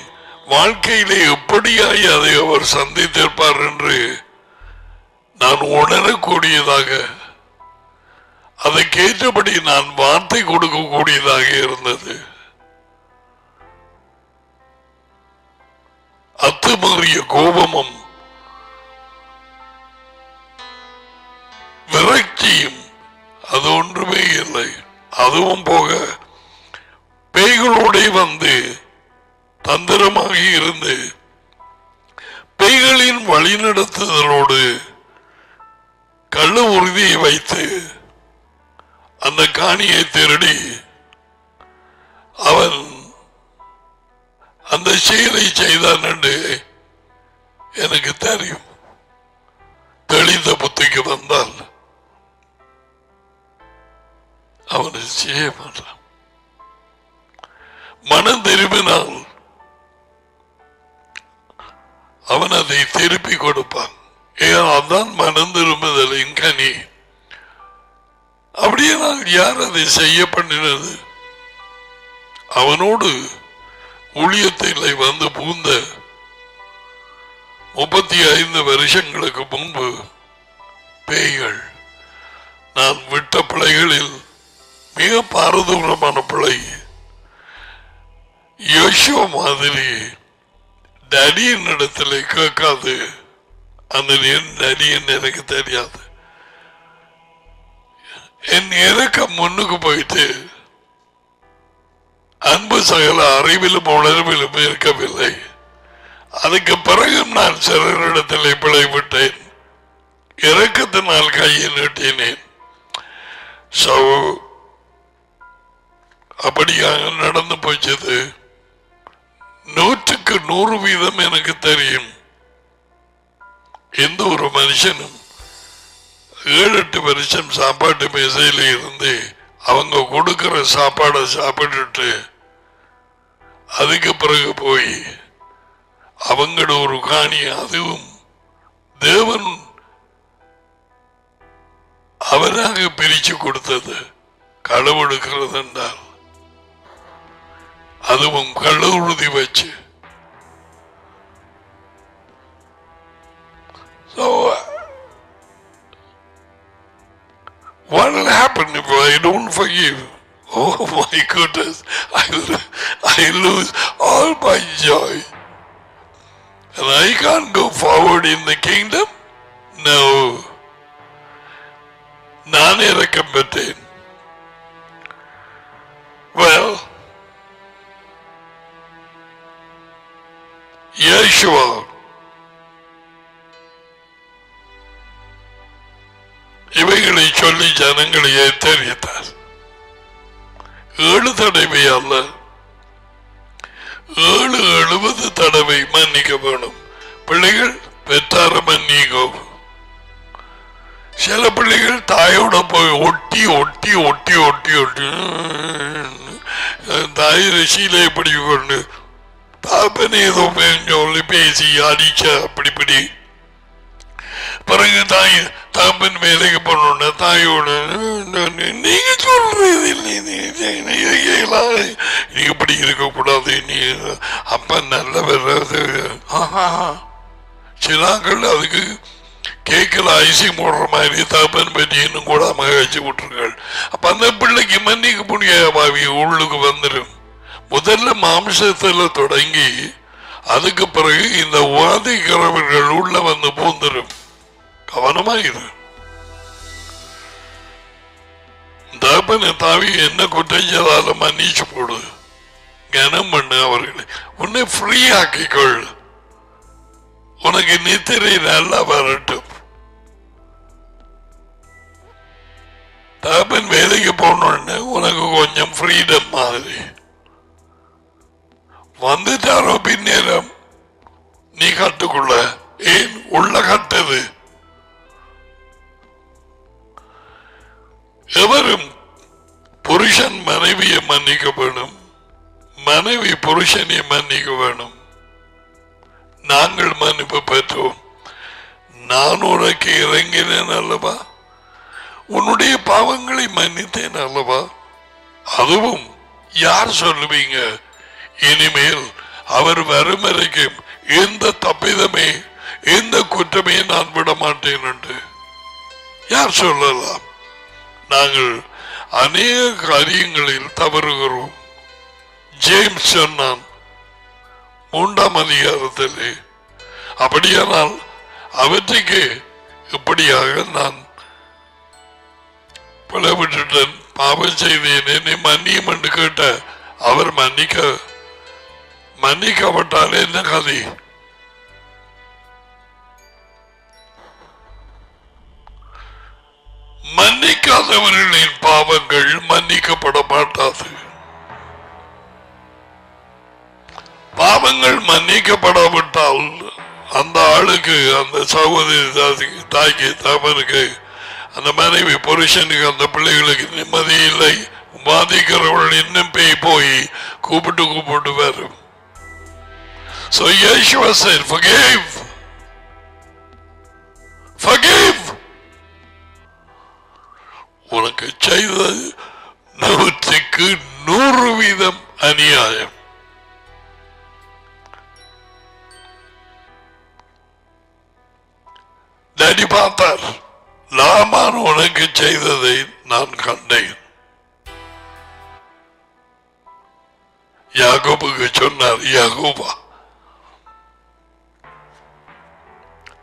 வாழ்க்கையிலே எப்படியாய் அதை அவர் சந்தித்திருப்பார் என்று நான் உணரக்கூடியதாக, அதை கேட்டபடி நான் வார்த்தை கொடுக்கக்கூடியதாக இருந்தது. அத்துமீறிய கோபமும் விரக்தியும் அது ஒன்றுமே இல்லை. அதுவும் போக பேய்களோட வந்து தந்திரமாக இருந்து பேய்களின் வழிநடத்துதலோடு கள்ள உறுதியை வைத்து அந்த காணியை திருடி அவன் அந்த செயலை செய்தான் என்று எனக்கு தெரியும். தெளிந்த புத்திக்கு வந்தால் அவனை செய்ய மாட்டான். மனம் திரும்பினால் அவன் அதை திருப்பி கொடுப்பான். ஏன் அதான் மனம் திரும்புதலின் கனி. அப்படியே நான் யார் அதை செய்ய பண்ணினது? அவனோடு ஊழியத்தில் வந்து பூந்த 35 வருஷங்களுக்கு முன்பு பேய்கள், நான் விட்ட பிள்ளைகளில் மிக பாரதூரமான பிள்ளை. யோசுவா மாதிரி டடியின் இடத்துல கேட்காது. அந்த டடியின் எனக்கு தெரியாது. என் இறக்கம் முன்னுக்கு போயிட்டு அன்பு சகல அறிவிலும் உணர்விலும் இருக்கவில்லை. அதுக்கு பிறகும் நான் சிலரிடத்தில் பிழை விட்டேன். இறக்கத்தினால் கையை நீட்டினேன். அப்படியாக நடந்து போச்சது. 100க்கு 100% எனக்கு தெரியும். எந்த ஒரு மனுஷனும் 7-8 வருஷம் சாப்பாட்டு மேசையில இருந்து அவங்க கொடுக்கிற சாப்பாடை சாப்பிட்டுட்டு அதுக்கு பிறகு போய் அவங்களோட ஒரு காணி, அதுவும் தேவன் அவராக பிரிச்சு கொடுத்தது, களவெடுக்கிறது என்றால் அதுவும் கள்ள உறுதி வச்சு. So what will happen if I don't forgive? Oh my goodness, I lose all my joy and I can't go forward in the kingdom. No, நான் இரக்கம் பெற்றேன். Well, Yeshua இவைகளை சொல்லி ஜனங்களை எச்சரித்தார். 7 தடவை அல்ல, 70 தடவை மன்னிக்க வேணும். பிள்ளைகள் பெற்றார மன்னிக்கோ. சில பிள்ளைகள் தாயோட போய் ஒட்டி ஒட்டி ஒட்டி ஒட்டி ஒட்டி தாய் ரசியில இப்படி கொண்டு தாப்பனை ஏதோ சொல்லி பேசி அடிச்ச அப்படிப்படி. பிறகு தாய் தாப்பன் வேலைக்கு போன தாயோட நீங்க சொல்றது நீ இப்படி இருக்க கூடாது, நீ அப்ப நல்லவர். சிலாக்கள் அதுக்கு கேட்கல ஐசிங் போடுற மாதிரி தாப்பன் பற்றி இன்னும் கூட மகிழ்ச்சி விட்டுருங்கள். அப்ப அந்த பிள்ளைக்கு மன்னிக்க முடியாவி உள்ளுக்கு வந்துடும். முதல்ல மாம்சத்துல தொடங்கி அதுக்கு பிறகு இந்த வாதிக்கிறவர்கள் உள்ள வந்து பூந்துடும். கவனமாயிரு. தாப்பனை தாவி என்ன குற்றம் செய்தாலும் மன்னிச்சு போடு. கனம் பண்ணு அவர்களை. உன்னை ஃப்ரீ ஆக்கிக்கொள். உனக்கு நித்திரை நல்லா வரட்டும். தகப்பன் வேலைக்கு போனோன்னு உனக்கு கொஞ்சம் ஃப்ரீடம் மாதிரி வந்துட்டாரோ பின்னேரம் நீ கட்டுக்குள்ள ஏன் உள்ள கட்டது. எவரும் புருஷன் மனைவியை மன்னிக்க வேணும், மனைவி புருஷனை மன்னிக்க வேணும். நாங்கள் மன்னிப்பு பெற்றோம். நான் உனக்கு இறங்கினேன் அல்லவா, உன்னுடைய பாவங்களை மன்னித்தேன் அல்லவா. அதுவும் யார் சொல்லுவீங்க இனிமேல் அவர் வரும் வரைக்கும் எந்த தப்பிதமே எந்த குற்றமே நான் விட மாட்டேன் என்று யார் சொல்லலாம். நாங்கள் அநேக காரியங்களில் தவறுகிறோம். ஜேம்ஸ் சொன்னான் 3ஆம் அதிகாரத்திலே, அப்படியானால் அவற்றுக்கு இப்படியாக நான் பிளவிட்டுடன் பாவம் செய்தேன் என்னை மன்னியும் என்று கேட்ட அவர் மன்னிக்கப்பட்டால் என்ன கதை? மன்னிக்காதவர்களின் பாவங்கள் மன்னிக்கப்பட மாட்டாது. பாவங்கள் மன்னிக்கப்படாவிட்டால் அந்த ஆளுக்கு, அந்த சகோதரி தாய்க்கு தகவனுக்கு, அந்த மனைவி புருஷனுக்கு, அந்த பிள்ளைகளுக்கு நிம்மதி இல்லை. பாதிக்கிறவர்கள் இன்னும் போய் கூப்பிட்டு வரும். So Yeshua said, forgive. Forgive. உனக்கு செய்தது 100% அநியாயம். டாடி பார்த்தார், லாமான் உனக்கு செய்ததை நான் கண்டேன். யாக்கோபுக்கு சொன்னார், யாக்கோபா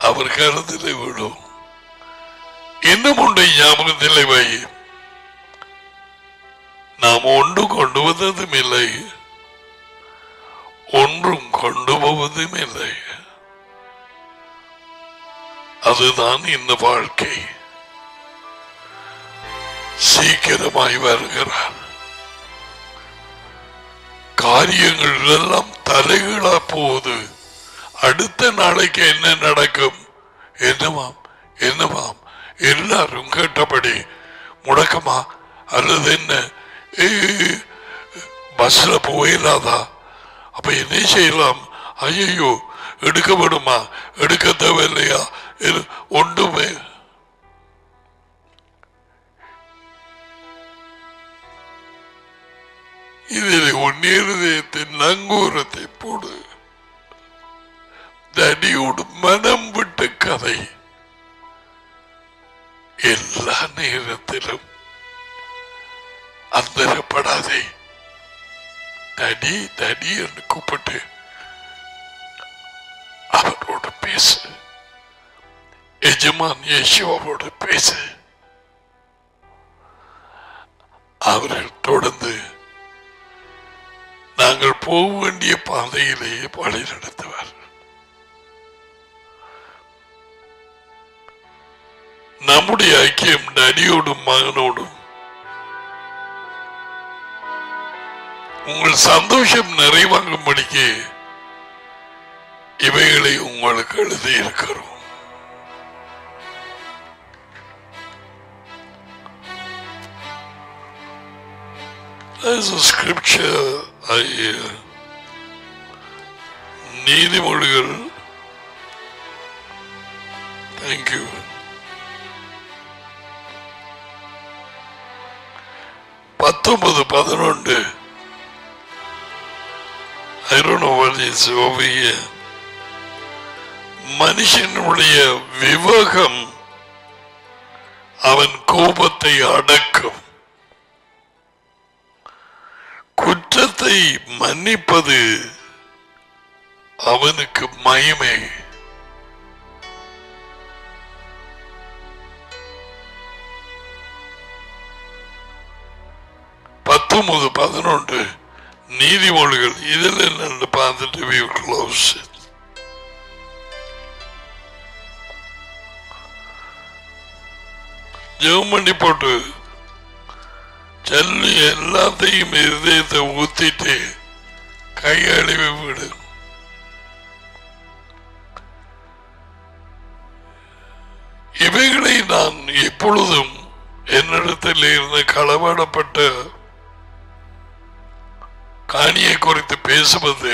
அவர் கருத்திலே விடும். இன்னும் ஒன்றை ஞாபகத்திலே வை, நாம் ஒன்று கொண்டு வந்ததும் இல்லை, ஒன்றும் கொண்டு போவதும் இல்லை. அதுதான் இந்த வாழ்க்கை. சீக்கிரமாய் வருகிறார். காரியங்கள் எல்லாம் தலைகளா போகுது. அடுத்த நாளைக்கு என்ன நடக்கும்? என்னவாம் எல்லாரும் கேட்டபடி முடக்கமா அல்லது என்ன பஸ்ல போயிடாதா? அப்ப என்ன செய்யலாம்? ஐயோ எடுக்கப்படுமா, எடுக்க தேவையில்லையா? ஒன்றுமே இதில் உன்னிருதயத்தின் நங்கூரத்தை போடு. தடியோடு மனம் விட்டு கதை. எல்லா நேரத்திலும் அந்தரப்படாதே. தடி தடி என்று கூப்பிட்டு அவரோடு பேசு. எஜமான் இயேசுவோடு பேசு. அவர்கள் தொடர்ந்து நாங்கள் போக வேண்டிய பாதையிலேயே வழி நடத்துவார். நம்முடைய ஐக்கியம் நடியோடும் மகனோடும். உங்கள் சந்தோஷம் நிறைவாகும்படிக்கு இவைகளை உங்களுக்கு எழுதி இருக்கிறோம். There's a scripture நீதிமொழிகள், thank you, 19:11. I don't know what is over here. மனுஷனுடைய விவேகம் அவன் கோபத்தை அடக்கும், குற்றத்தை மன்னிப்பது அவனுக்கு மகிமை. நீதிமொழிகள் இதில் என்னென்று பார்த்துட்டு we will close it. ஜெபம் பண்ணி போட்டு சொல்லி எல்லாத்தையும் இதயத்தை ஊத்திட்டு கையழிவு விடு. இவைகளை நான் எப்பொழுதும் என்னிடத்தில் இருந்து களவாடப்பட்ட காணியை குறித்து பேசுவது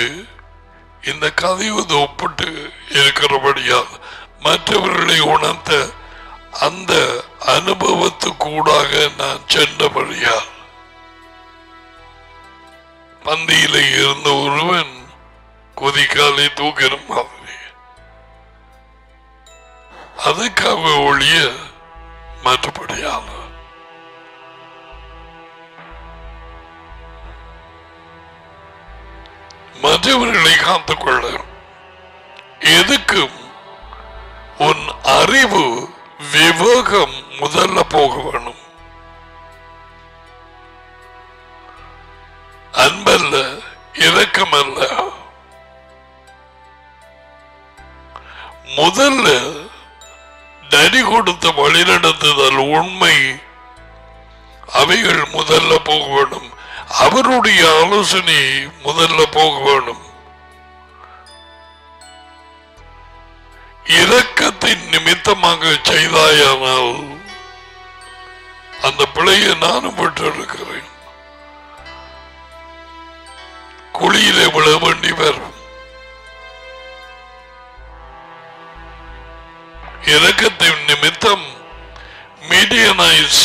இந்த கதையுது ஒப்பிட்டு இருக்கிறபடியால் மற்றவர்களை உணர்த்த அந்த அனுபவத்துக்கூடாக நான் சென்றபடியால் பந்தியில இருந்த ஒருவன் கொதிக்காலை தூக்கிற மாதிரி அதுக்காக ஒழிய மற்றபடியால் மற்றவர்களை காத்துக்கொள்ள எதுக்கும் உன் அறிவு விவேகம் முதல்ல போக வேணும். அன்பல்ல, இரக்கமல்ல, முதல்ல நரி கொடுத்த வழிநடத்துதல் உண்மை அவைகள் முதல்ல போக வேணும். அவருடைய ஆலோசனை முதல்ல போக வேணும். இரக்கத்தின் நிமித்தமாக செய்தாயானால் அந்த பிழையை நானும் விட்டிருக்கிறேன். குழியிலே விழ வேண்டி வரும். இரக்கத்தின் நிமித்தம் மீடியனைஸ்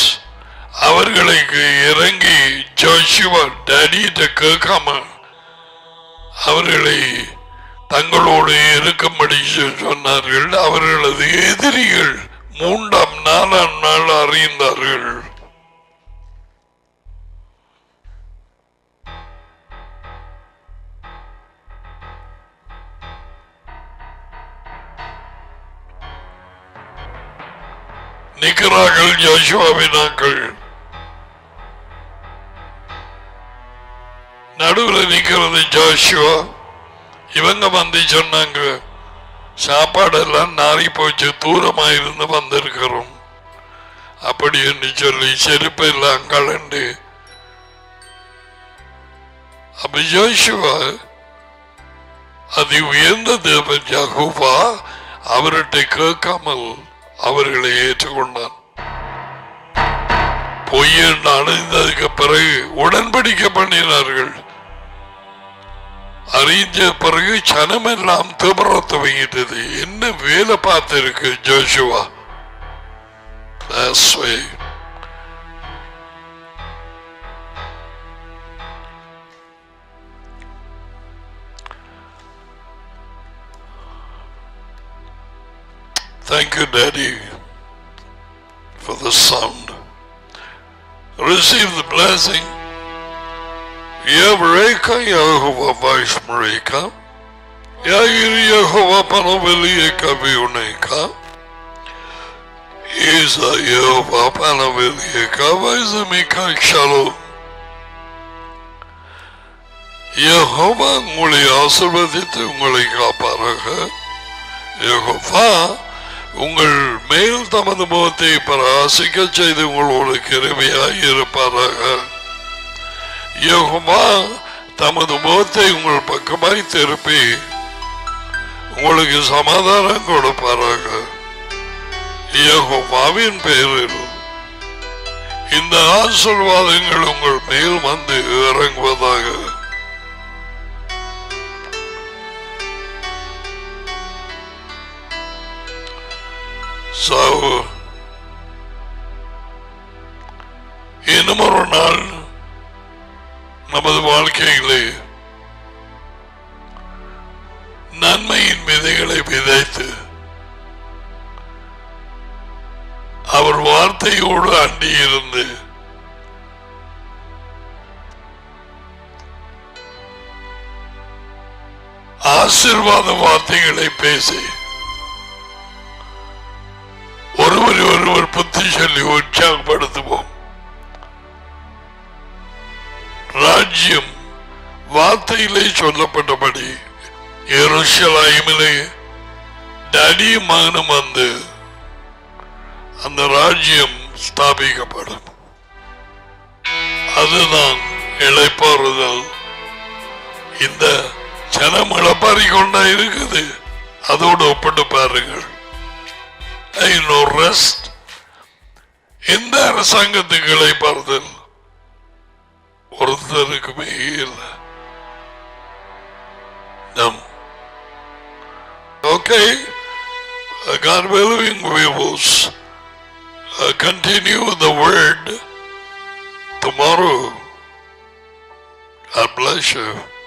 அவர்களுக்கு இறங்கி ஜோஷுவா டேடியிட்ட கேட்காம அவர்களை தங்களோடு இருக்கும்படி சொன்னார்கள். அவர்களது எதிரிகள் 3ஆம் 4ஆம் நாள் அறிந்தார்கள். நிற்கிறார்கள் ஜோஷுவாவினாக்கள். நடுவில் நிற்கிறது ஜோஷுவா. இவங்க வந்து சொன்னாங்க, சாப்பாடெல்லாம் நாரி போச்சு, தூரமா இருந்து வந்திருக்கிறோம் அப்படி என்று சொல்லி செருப்பு எல்லாம் கலண்டு. அப்ப ஜோஷுவா அது உயர்ந்த தேவன் யெகோவா அவர்கிட்ட கேட்காமல் அவர்களை ஏற்றுக்கொண்டான். பொய் என்று அடைந்ததுக்கு பிறகு உடன்படிக்கை பண்ணினார்கள். அறிஞ்ச பிறகு சனமெல்லாம் திமிர துவங்கிட்டது. என்ன வேலை பார்த்திருக்கு Joshua. Thank you, Daddy, for the sound. Receive the blessing. Yavreka Yehovah Vaishmareka, Yair Yehovah Panaveliyeka Vioneka, Isa Yehovah Panaveliyeka Vaizamika Shalom. Yehovah உங்களை ஆசீர்வதித்து உங்களை காப்பாராக. யெகோவா உங்கள் மேல் தமது முகத்தை பிரகாசிக்க செய்து உங்களோடு கிருபையாய் இருப்பாராக. யெகோவா தமது முகத்தை உங்கள் பக்கமாய் திருப்பி உங்களுக்கு சமாதானம் கொடுப்பாராக. யெகோவாவின் பெயரில் இந்த ஆசீர்வாதங்கள் உங்கள் மேல் வந்து இறங்குவதாக. இன்னும் ஒரு நாள் நமது வாழ்க்கையிலே நன்மையின் விதைகளை விதைத்து அவர் வார்த்தையோடு அண்டி இருந்து ஆசீர்வாத வார்த்தைகளை பேசி ஒருவர் ஒருவர் புத்தி சொல்லி உற்சாகப்படுத்துவோம். ராஜ்யம் வார்த்தையிலே சொல்லப்பட்டபடி எருசலேமிலே டடி மகனும் வந்து அந்த ராஜ்யம் ஸ்தாபிக்கப்படும். அதுதான் இளைப்பாறுதல். இந்த ஜனம் இழப்பாரி கொண்டா இருக்குது. அதோடு ஒப்பிட்டு பாருங்கள். ரெஸ்ட். எந்த அரசாங்கத்துக்கு இளைப்பாறுதல் ஒருத்தருக்குமே இல்லை. Okay, God willing, we will continue the word tomorrow. God bless you.